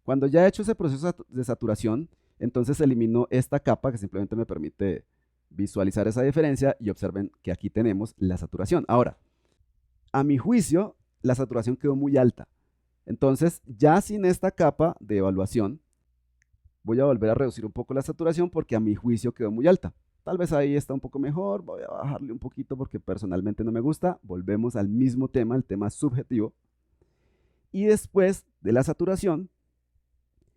Cuando ya he hecho ese proceso de saturación, entonces elimino esta capa que simplemente me permite visualizar esa diferencia y observen que aquí tenemos la saturación. Ahora, a mi juicio, la saturación quedó muy alta. Entonces, ya sin esta capa de evaluación, voy a volver a reducir un poco la saturación porque a mi juicio quedó muy alta. Tal vez ahí está un poco mejor, voy a bajarle un poquito porque personalmente no me gusta. Volvemos al mismo tema, el tema subjetivo. Y después de la saturación,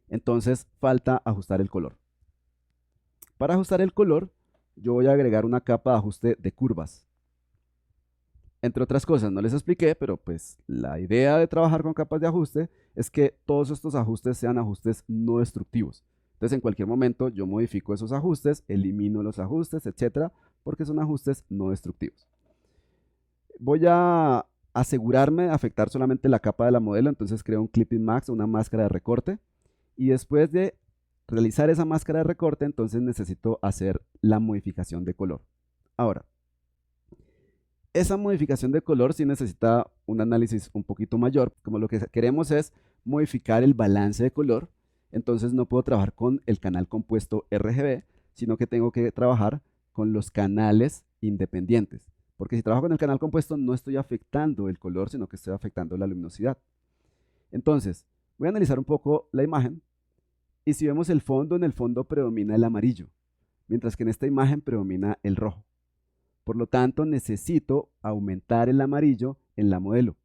entonces falta ajustar el color. Para ajustar el color, yo voy a agregar una capa de ajuste de curvas. Entre otras cosas, no les expliqué, pero pues la idea de trabajar con capas de ajuste es que todos estos ajustes sean ajustes no destructivos. Entonces, en cualquier momento yo modifico esos ajustes, elimino los ajustes, etcétera, porque son ajustes no destructivos. Voy a asegurarme de afectar solamente la capa de la modelo, entonces creo un Clipping Mask, una máscara de recorte, y después de realizar esa máscara de recorte, entonces necesito hacer la modificación de color. Ahora, esa modificación de color sí necesita un análisis un poquito mayor, como lo que queremos es modificar el balance de color, entonces no puedo trabajar con el canal compuesto RGB, sino que tengo que trabajar con los canales independientes, porque si trabajo con el canal compuesto no estoy afectando el color, sino que estoy afectando la luminosidad. Entonces, voy a analizar un poco la imagen, y si vemos el fondo, en el fondo predomina el amarillo, mientras que en esta imagen predomina el rojo. Por lo tanto, necesito aumentar el amarillo en la modelo.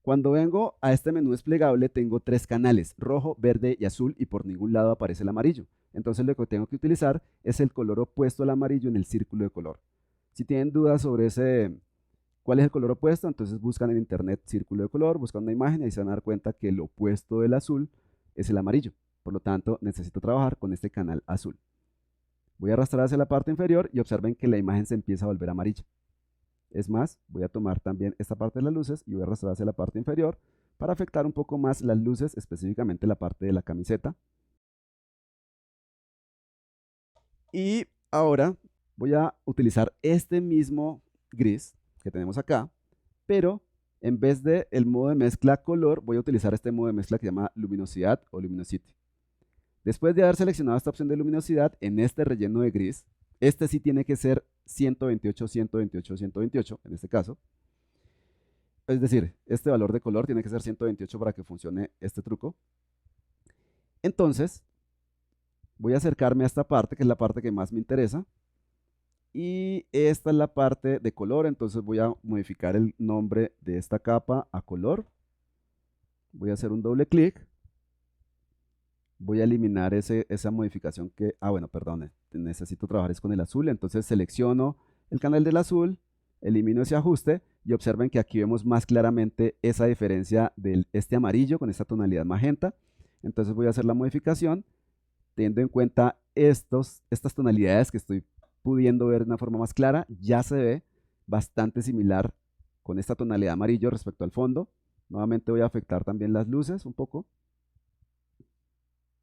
Cuando vengo a este menú desplegable, tengo tres canales, rojo, verde y azul, y por ningún lado aparece el amarillo. Entonces lo que tengo que utilizar es el color opuesto al amarillo en el círculo de color. Si tienen dudas sobre cuál es el color opuesto, entonces buscan en internet círculo de color, buscan una imagen y ahí se van a dar cuenta que el opuesto del azul es el amarillo. Por lo tanto, necesito trabajar con este canal azul. Voy a arrastrar hacia la parte inferior y observen que la imagen se empieza a volver amarilla. Es más, voy a tomar también esta parte de las luces y voy a arrastrar hacia la parte inferior para afectar un poco más las luces, específicamente la parte de la camiseta. Y ahora voy a utilizar este mismo gris que tenemos acá, pero en vez del modo de mezcla color, voy a utilizar este modo de mezcla que se llama luminosidad o luminosity. Después de haber seleccionado esta opción de luminosidad, en este relleno de gris, este sí tiene que ser 128, 128, 128, en este caso. Es decir, este valor de color tiene que ser 128 para que funcione este truco. Entonces, voy a acercarme a esta parte, que es la parte que más me interesa. Y esta es la parte de color, entonces voy a modificar el nombre de esta capa a color. Voy a hacer un doble clic. Voy a eliminar esa modificación que, bueno, perdón, necesito trabajar es con el azul, entonces selecciono el canal del azul, elimino ese ajuste y observen que aquí vemos más claramente esa diferencia de este amarillo con esta tonalidad magenta. Entonces voy a hacer la modificación teniendo en cuenta estas tonalidades que estoy pudiendo ver de una forma más clara. Ya se ve bastante similar con esta tonalidad amarillo respecto al fondo. Nuevamente voy a afectar también las luces un poco.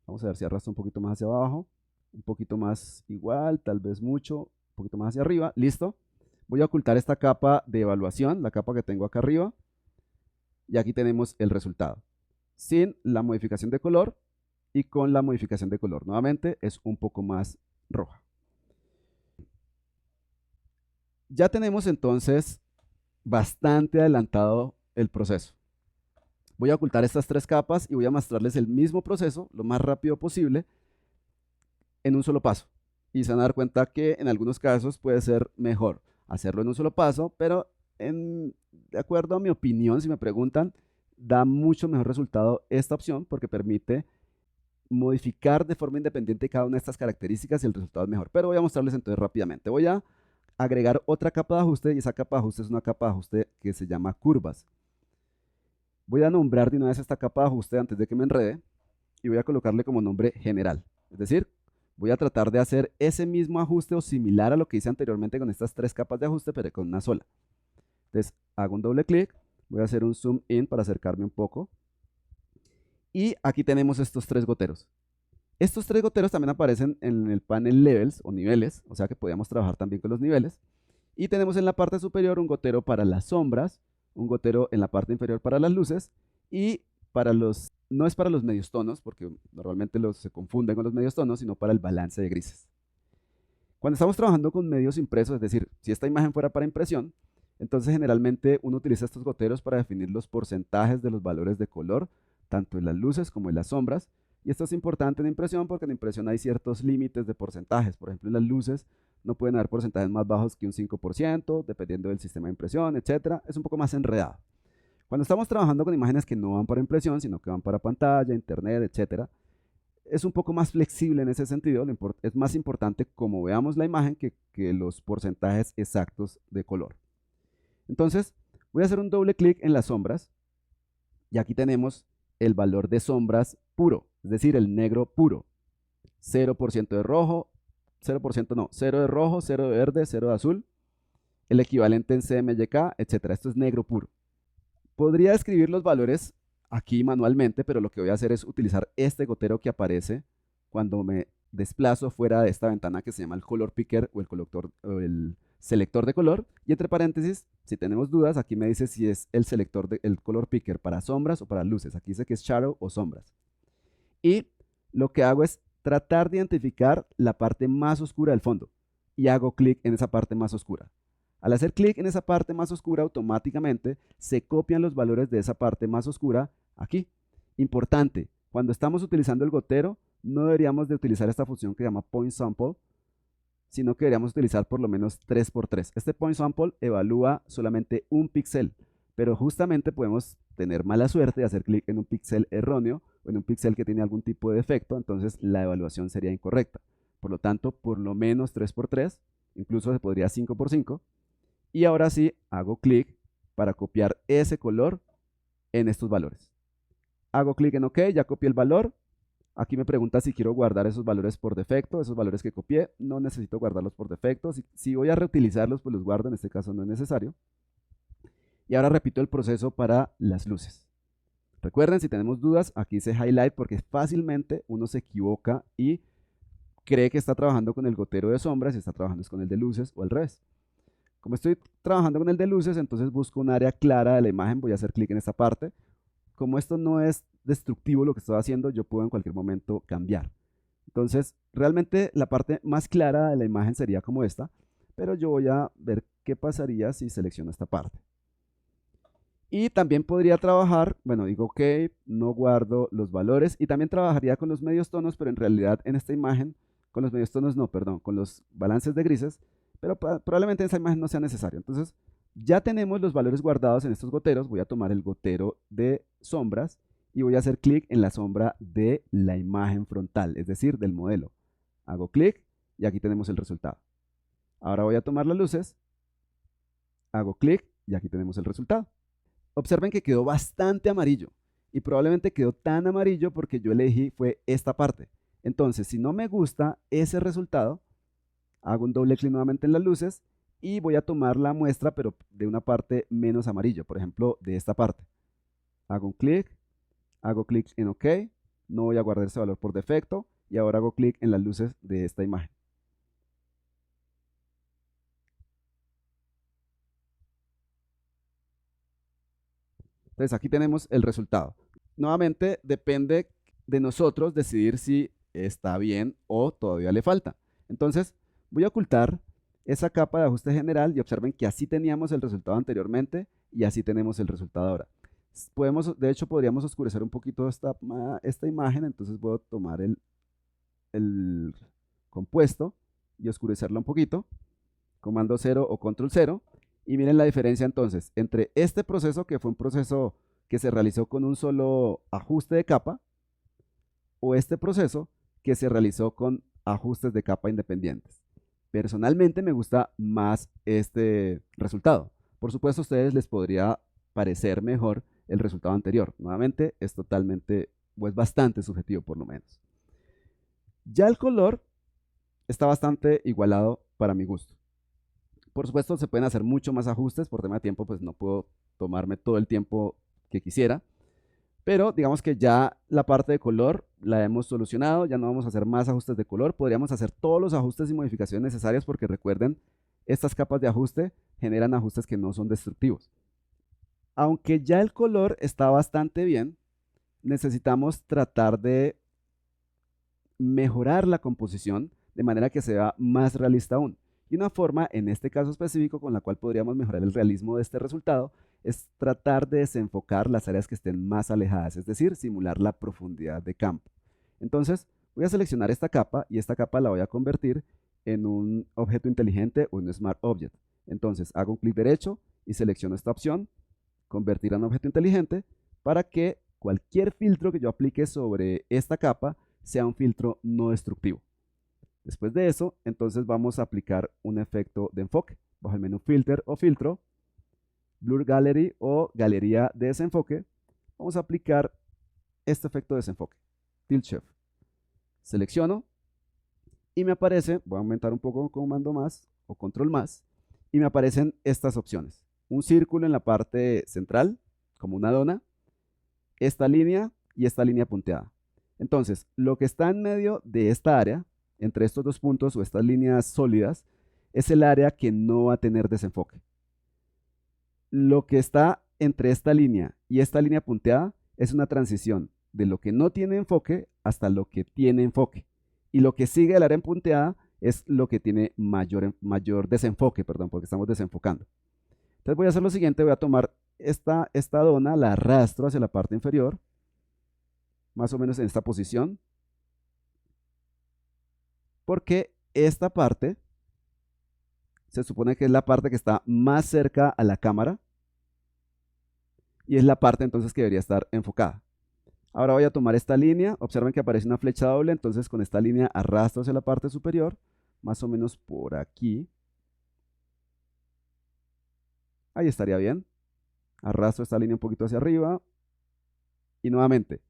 Vamos a ver si arrastro un poquito más hacia abajo, un poquito más igual, tal vez mucho, un poquito más hacia arriba. Listo. Voy a ocultar esta capa de evaluación, la capa que tengo acá arriba. Y aquí tenemos el resultado, sin la modificación de color y con la modificación de color. Nuevamente es un poco más roja. Ya tenemos entonces bastante adelantado el proceso. Voy a ocultar estas tres capas y voy a mostrarles el mismo proceso lo más rápido posible en un solo paso. Y se van a dar cuenta que en algunos casos puede ser mejor hacerlo en un solo paso, pero de acuerdo a mi opinión, si me preguntan, da mucho mejor resultado esta opción porque permite modificar de forma independiente cada una de estas características y el resultado es mejor. Pero voy a mostrarles entonces rápidamente. Voy a agregar otra capa de ajuste y esa capa de ajuste es una capa de ajuste que se llama curvas. Voy a nombrar de una vez esta capa de ajuste antes de que me enrede y voy a colocarle como nombre general. Es decir, voy a tratar de hacer ese mismo ajuste o similar a lo que hice anteriormente con estas tres capas de ajuste, pero con una sola. Entonces hago un doble clic, voy a hacer un zoom in para acercarme un poco. Y aquí tenemos estos tres goteros. Estos tres goteros también aparecen en el panel levels o niveles, o sea que podíamos trabajar también con los niveles. Y tenemos en la parte superior un gotero para las sombras, un gotero en la parte inferior para las luces y no es para los medios tonos, porque normalmente se confunden con los medios tonos, sino para el balance de grises. Cuando estamos trabajando con medios impresos, es decir, si esta imagen fuera para impresión, entonces generalmente uno utiliza estos goteros para definir los porcentajes de los valores de color, tanto en las luces como en las sombras. Y esto es importante en impresión porque en impresión hay ciertos límites de porcentajes. Por ejemplo, en las luces no pueden haber porcentajes más bajos que un 5%, dependiendo del sistema de impresión, etc. Es un poco más enredado. Cuando estamos trabajando con imágenes que no van para impresión, sino que van para pantalla, internet, etc., es un poco más flexible en ese sentido. Es más importante cómo veamos la imagen que los porcentajes exactos de color. Entonces, voy a hacer un doble clic en las sombras y aquí tenemos el valor de sombras puro, es decir, el negro puro. 0% de rojo, 0% no, 0 de rojo, 0 de verde, 0 de azul, el equivalente en CMYK, etc. Esto es negro puro. Podría escribir los valores aquí manualmente, pero lo que voy a hacer es utilizar este gotero que aparece cuando me desplazo fuera de esta ventana que se llama el color picker o el selector de color. Y entre paréntesis, si tenemos dudas, aquí me dice si es el color picker para sombras o para luces. Aquí dice que es shadow o sombras. Y lo que hago es tratar de identificar la parte más oscura del fondo y hago clic en esa parte más oscura. Al hacer clic en esa parte más oscura, automáticamente se copian los valores de esa parte más oscura aquí. Importante, cuando estamos utilizando el gotero, no deberíamos de utilizar esta función que se llama point sample, sino que deberíamos utilizar por lo menos 3×3. Este point sample evalúa solamente un píxel, pero justamente podemos tener mala suerte de hacer clic en un píxel erróneo o en un píxel que tiene algún tipo de defecto, entonces la evaluación sería incorrecta. Por lo tanto, por lo menos 3×3, incluso se podría 5×5. Y ahora sí, hago clic para copiar ese color en estos valores. Hago clic en OK, ya copié el valor. Aquí me pregunta si quiero guardar esos valores por defecto, esos valores que copié. No necesito guardarlos por defecto. Si voy a reutilizarlos, pues los guardo. En este caso no es necesario. Y ahora repito el proceso para las luces. Recuerden, si tenemos dudas, aquí dice highlight porque fácilmente uno se equivoca y cree que está trabajando con el gotero de sombras y está trabajando con el de luces o al revés. Como estoy trabajando con el de luces, entonces busco un área clara de la imagen, voy a hacer clic en esta parte. Como esto no es destructivo lo que estoy haciendo, yo puedo en cualquier momento cambiar. Entonces, realmente la parte más clara de la imagen sería como esta, pero yo voy a ver qué pasaría si selecciono esta parte. Y también podría trabajar, bueno, digo OK, no guardo los valores y también trabajaría con los medios tonos, pero en realidad en esta imagen, con los medios tonos no, perdón, con los balances de grises, pero probablemente en esa imagen no sea necesario. Entonces, ya tenemos los valores guardados en estos goteros. Voy a tomar el gotero de sombras y voy a hacer clic en la sombra de la imagen frontal, es decir, del modelo. Hago clic y aquí tenemos el resultado. Ahora voy a tomar las luces, hago clic y aquí tenemos el resultado. Observen que quedó bastante amarillo. y probablemente quedó tan amarillo porque yo elegí fue esta parte. Entonces, si no me gusta ese resultado, hago un doble clic nuevamente en las luces y voy a tomar la muestra, pero de una parte menos amarillo, por ejemplo, de esta parte. Hago un clic, hago clic en OK, no voy a guardar ese valor por defecto y ahora hago clic en las luces de esta imagen. Entonces aquí tenemos el resultado. Nuevamente depende de nosotros decidir si está bien o todavía le falta. Entonces voy a ocultar esa capa de ajuste general y observen que así teníamos el resultado anteriormente y así tenemos el resultado ahora. De hecho, podríamos oscurecer un poquito esta imagen, entonces voy a tomar el compuesto y oscurecerla un poquito, comando 0 o control 0, y miren la diferencia entonces entre este proceso, que fue un proceso que se realizó con un solo ajuste de capa, o este proceso que se realizó con ajustes de capa independientes. Personalmente me gusta más este resultado. Por supuesto, a ustedes les podría parecer mejor el resultado anterior. Nuevamente, es totalmente, o es bastante subjetivo por lo menos. Ya el color está bastante igualado para mi gusto. Por supuesto, se pueden hacer mucho más ajustes. Por tema de tiempo, pues no puedo tomarme todo el tiempo que quisiera. Pero digamos que ya la parte de color la hemos solucionado. Ya no vamos a hacer más ajustes de color. Podríamos hacer todos los ajustes y modificaciones necesarias porque recuerden, estas capas de ajuste generan ajustes que no son destructivos. Aunque ya el color está bastante bien, necesitamos tratar de mejorar la composición de manera que sea más realista aún. Y una forma, en este caso específico, con la cual podríamos mejorar el realismo de este resultado, es tratar de desenfocar las áreas que estén más alejadas, es decir, simular la profundidad de campo. Entonces, voy a seleccionar esta capa y esta capa la voy a convertir en un objeto inteligente o un Smart Object. Entonces, hago un clic derecho y selecciono esta opción, convertir a un objeto inteligente, para que cualquier filtro que yo aplique sobre esta capa sea un filtro no destructivo. Después de eso, entonces vamos a aplicar un efecto de enfoque. Bajo el menú Filter o Filtro, Blur Gallery o Galería de Desenfoque, vamos a aplicar este efecto de desenfoque, Tilt Shift. Selecciono y me aparece, voy a aumentar un poco con comando más o control más, y me aparecen estas opciones. Un círculo en la parte central, como una dona, esta línea y esta línea punteada. Entonces, lo que está en medio de esta área, entre estos dos puntos o estas líneas sólidas, es el área que no va a tener desenfoque. Lo que está entre esta línea y esta línea punteada es una transición de lo que no tiene enfoque hasta lo que tiene enfoque. Y lo que sigue del área punteada es lo que tiene mayor desenfoque, perdón, porque estamos desenfocando. Entonces voy a hacer lo siguiente, voy a tomar esta dona, la arrastro hacia la parte inferior, más o menos en esta posición, porque esta parte se supone que es la parte que está más cerca a la cámara y es la parte entonces que debería estar enfocada. Ahora voy a tomar esta línea, observen que aparece una flecha doble, entonces con esta línea arrastro hacia la parte superior, más o menos por aquí. Ahí estaría bien. Arrastro esta línea un poquito hacia arriba y nuevamente,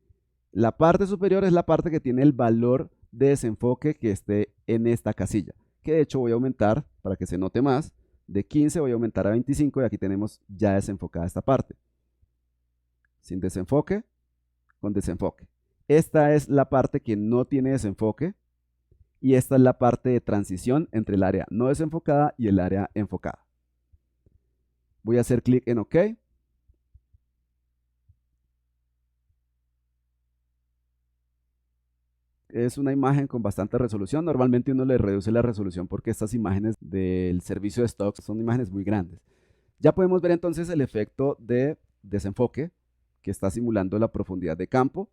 la parte superior es la parte que tiene el valor de desenfoque que esté en esta casilla, que de hecho voy a aumentar para que se note más. De 15 voy a aumentar a 25 y aquí tenemos ya desenfocada esta parte. Sin desenfoque, con desenfoque. Esta es la parte que no tiene desenfoque y esta es la parte de transición entre el área no desenfocada y el área enfocada. Voy a hacer clic en OK. Es una imagen con bastante resolución. Normalmente uno le reduce la resolución porque estas imágenes del servicio de stock son imágenes muy grandes. Ya podemos ver entonces el efecto de desenfoque que está simulando la profundidad de campo.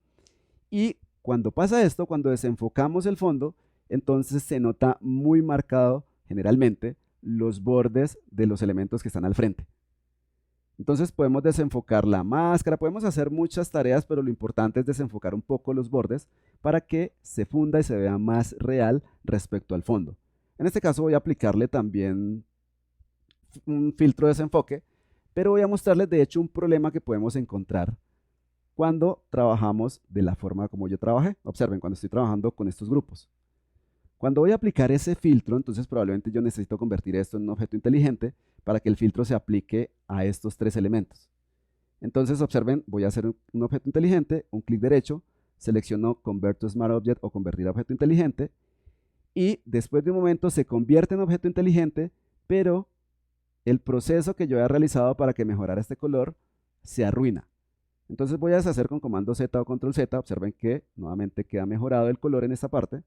Y cuando pasa esto, cuando desenfocamos el fondo, entonces se nota muy marcado generalmente los bordes de los elementos que están al frente. Entonces podemos desenfocar la máscara, podemos hacer muchas tareas, pero lo importante es desenfocar un poco los bordes para que se funda y se vea más real respecto al fondo. En este caso voy a aplicarle también un filtro de desenfoque, pero voy a mostrarles de hecho un problema que podemos encontrar cuando trabajamos de la forma como yo trabajé. Observen, cuando estoy trabajando con estos grupos. Cuando voy a aplicar ese filtro, entonces probablemente yo necesito convertir esto en un objeto inteligente para que el filtro se aplique a estos tres elementos. Entonces, observen, voy a hacer un objeto inteligente, un clic derecho, selecciono Convert to Smart Object o convertir a objeto inteligente, y después de un momento se convierte en objeto inteligente, pero el proceso que yo había realizado para que mejorara este color se arruina. Entonces voy a deshacer con comando Z o control Z, observen que nuevamente queda mejorado el color en esta parte,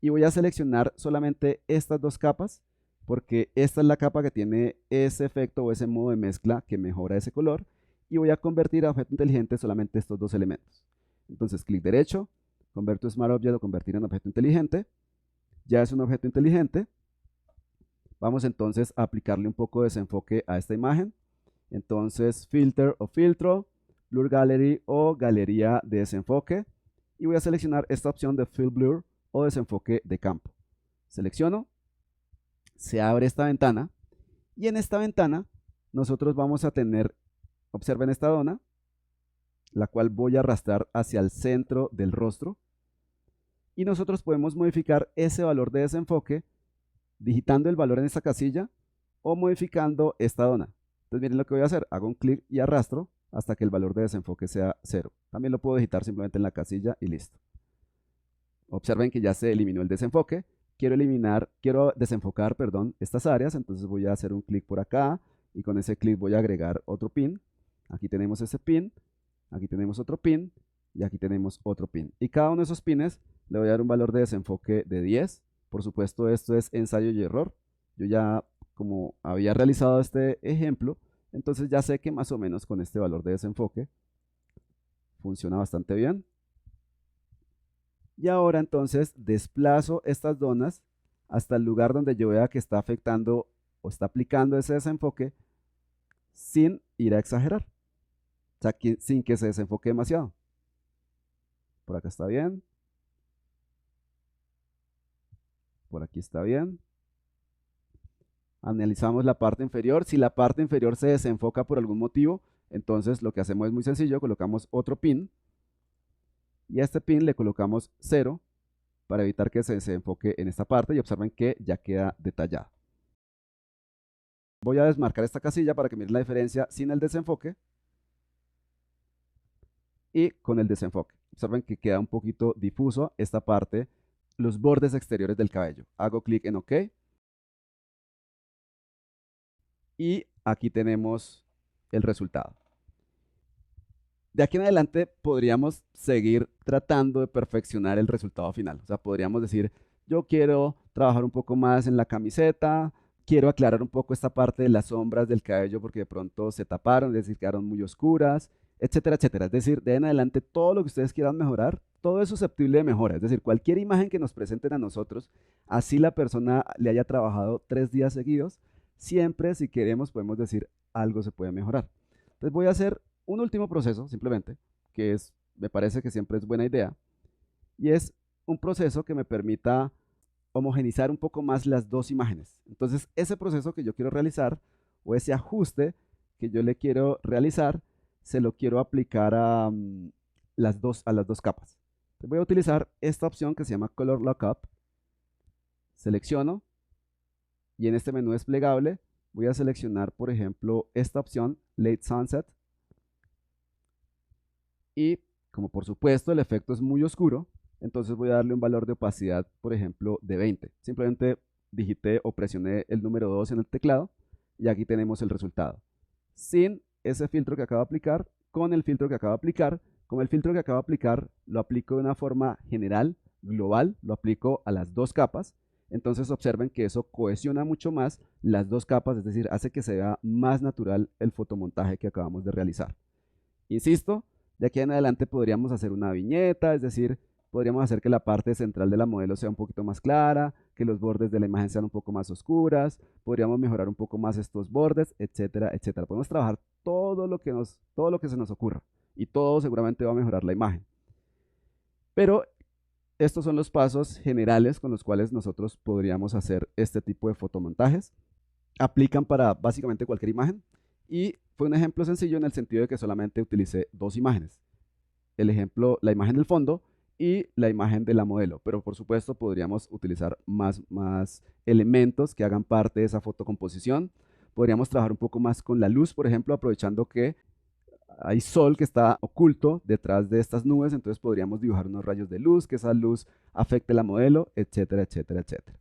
y voy a seleccionar solamente estas dos capas, porque esta es la capa que tiene ese efecto o ese modo de mezcla que mejora ese color, y voy a convertir a objeto inteligente solamente estos dos elementos. Entonces, clic derecho, Convert to Smart Object o convertir en objeto inteligente. Ya es un objeto inteligente. Vamos entonces a aplicarle un poco de desenfoque a esta imagen. Entonces, Filter o filtro, Blur Gallery o galería de desenfoque. Y voy a seleccionar esta opción de Fill Blur o desenfoque de campo. Selecciono, se abre esta ventana y en esta ventana nosotros vamos a tener, observen esta dona, la cual voy a arrastrar hacia el centro del rostro y nosotros podemos modificar ese valor de desenfoque digitando el valor en esta casilla o modificando esta dona. Entonces miren lo que voy a hacer, hago un clic y arrastro hasta que el valor de desenfoque sea 0. También lo puedo digitar simplemente en la casilla y listo. Observen que ya se eliminó el desenfoque. Quiero desenfocar, estas áreas, entonces voy a hacer un clic por acá y con ese clic voy a agregar otro pin. Aquí tenemos ese pin, aquí tenemos otro pin y aquí tenemos otro pin. Y cada uno de esos pines le voy a dar un valor de desenfoque de 10. Por supuesto, esto es ensayo y error. Yo ya, como había realizado este ejemplo, entonces ya sé que más o menos con este valor de desenfoque funciona bastante bien. Y ahora entonces desplazo estas donas hasta el lugar donde yo vea que está afectando o está aplicando ese desenfoque sin ir a exagerar. O sea, sin que se desenfoque demasiado. Por acá está bien. Por aquí está bien. Analizamos la parte inferior. Si la parte inferior se desenfoca por algún motivo, entonces lo que hacemos es muy sencillo. Colocamos otro pin. Y a este pin le colocamos 0 para evitar que se desenfoque en esta parte y observen que ya queda detallado. Voy a desmarcar esta casilla para que miren la diferencia sin el desenfoque y con el desenfoque. Observen que queda un poquito difuso esta parte, los bordes exteriores del cabello. Hago clic en OK y aquí tenemos el resultado. De aquí en adelante podríamos seguir tratando de perfeccionar el resultado final. O sea, podríamos decir, yo quiero trabajar un poco más en la camiseta, quiero aclarar un poco esta parte de las sombras del cabello porque de pronto se taparon, es decir, quedaron muy oscuras, etcétera, etcétera. Es decir, de ahí en adelante todo lo que ustedes quieran mejorar, todo es susceptible de mejora. Es decir, cualquier imagen que nos presenten a nosotros, así la persona le haya trabajado 3 días seguidos, siempre si queremos podemos decir algo se puede mejorar. Entonces voy a hacer un último proceso, simplemente, que me parece que siempre es buena idea, y es un proceso que me permita homogenizar un poco más las dos imágenes. Entonces, ese proceso que yo quiero realizar, o ese ajuste que yo le quiero realizar, se lo quiero aplicar a las dos capas. Entonces, voy a utilizar esta opción que se llama Color Lookup. Selecciono, y en este menú desplegable voy a seleccionar, por ejemplo, esta opción, Late Sunset. Y como por supuesto el efecto es muy oscuro, entonces voy a darle un valor de opacidad, por ejemplo, de 20. Simplemente digité o presioné el número 2 en el teclado y aquí tenemos el resultado. Sin ese filtro que acabo de aplicar, con el filtro que acabo de aplicar. Con el filtro que acabo de aplicar, lo aplico de una forma general, global, lo aplico a las dos capas. Entonces observen que eso cohesiona mucho más las dos capas, es decir, hace que se vea más natural el fotomontaje que acabamos de realizar. Insisto, de aquí en adelante podríamos hacer una viñeta, es decir, podríamos hacer que la parte central de la modelo sea un poquito más clara, que los bordes de la imagen sean un poco más oscuras, podríamos mejorar un poco más estos bordes, etcétera, etcétera. Podemos trabajar todo lo que se nos ocurra y todo seguramente va a mejorar la imagen. Pero estos son los pasos generales con los cuales nosotros podríamos hacer este tipo de fotomontajes. Aplican para básicamente cualquier imagen y fue un ejemplo sencillo en el sentido de que solamente utilicé dos imágenes. el ejemplo, la imagen del fondo y la imagen de la modelo, pero por supuesto podríamos utilizar más elementos que hagan parte de esa fotocomposición. Podríamos trabajar un poco más con la luz, por ejemplo, aprovechando que hay sol que está oculto detrás de estas nubes, entonces podríamos dibujar unos rayos de luz, que esa luz afecte la modelo, etcétera, etcétera, etcétera.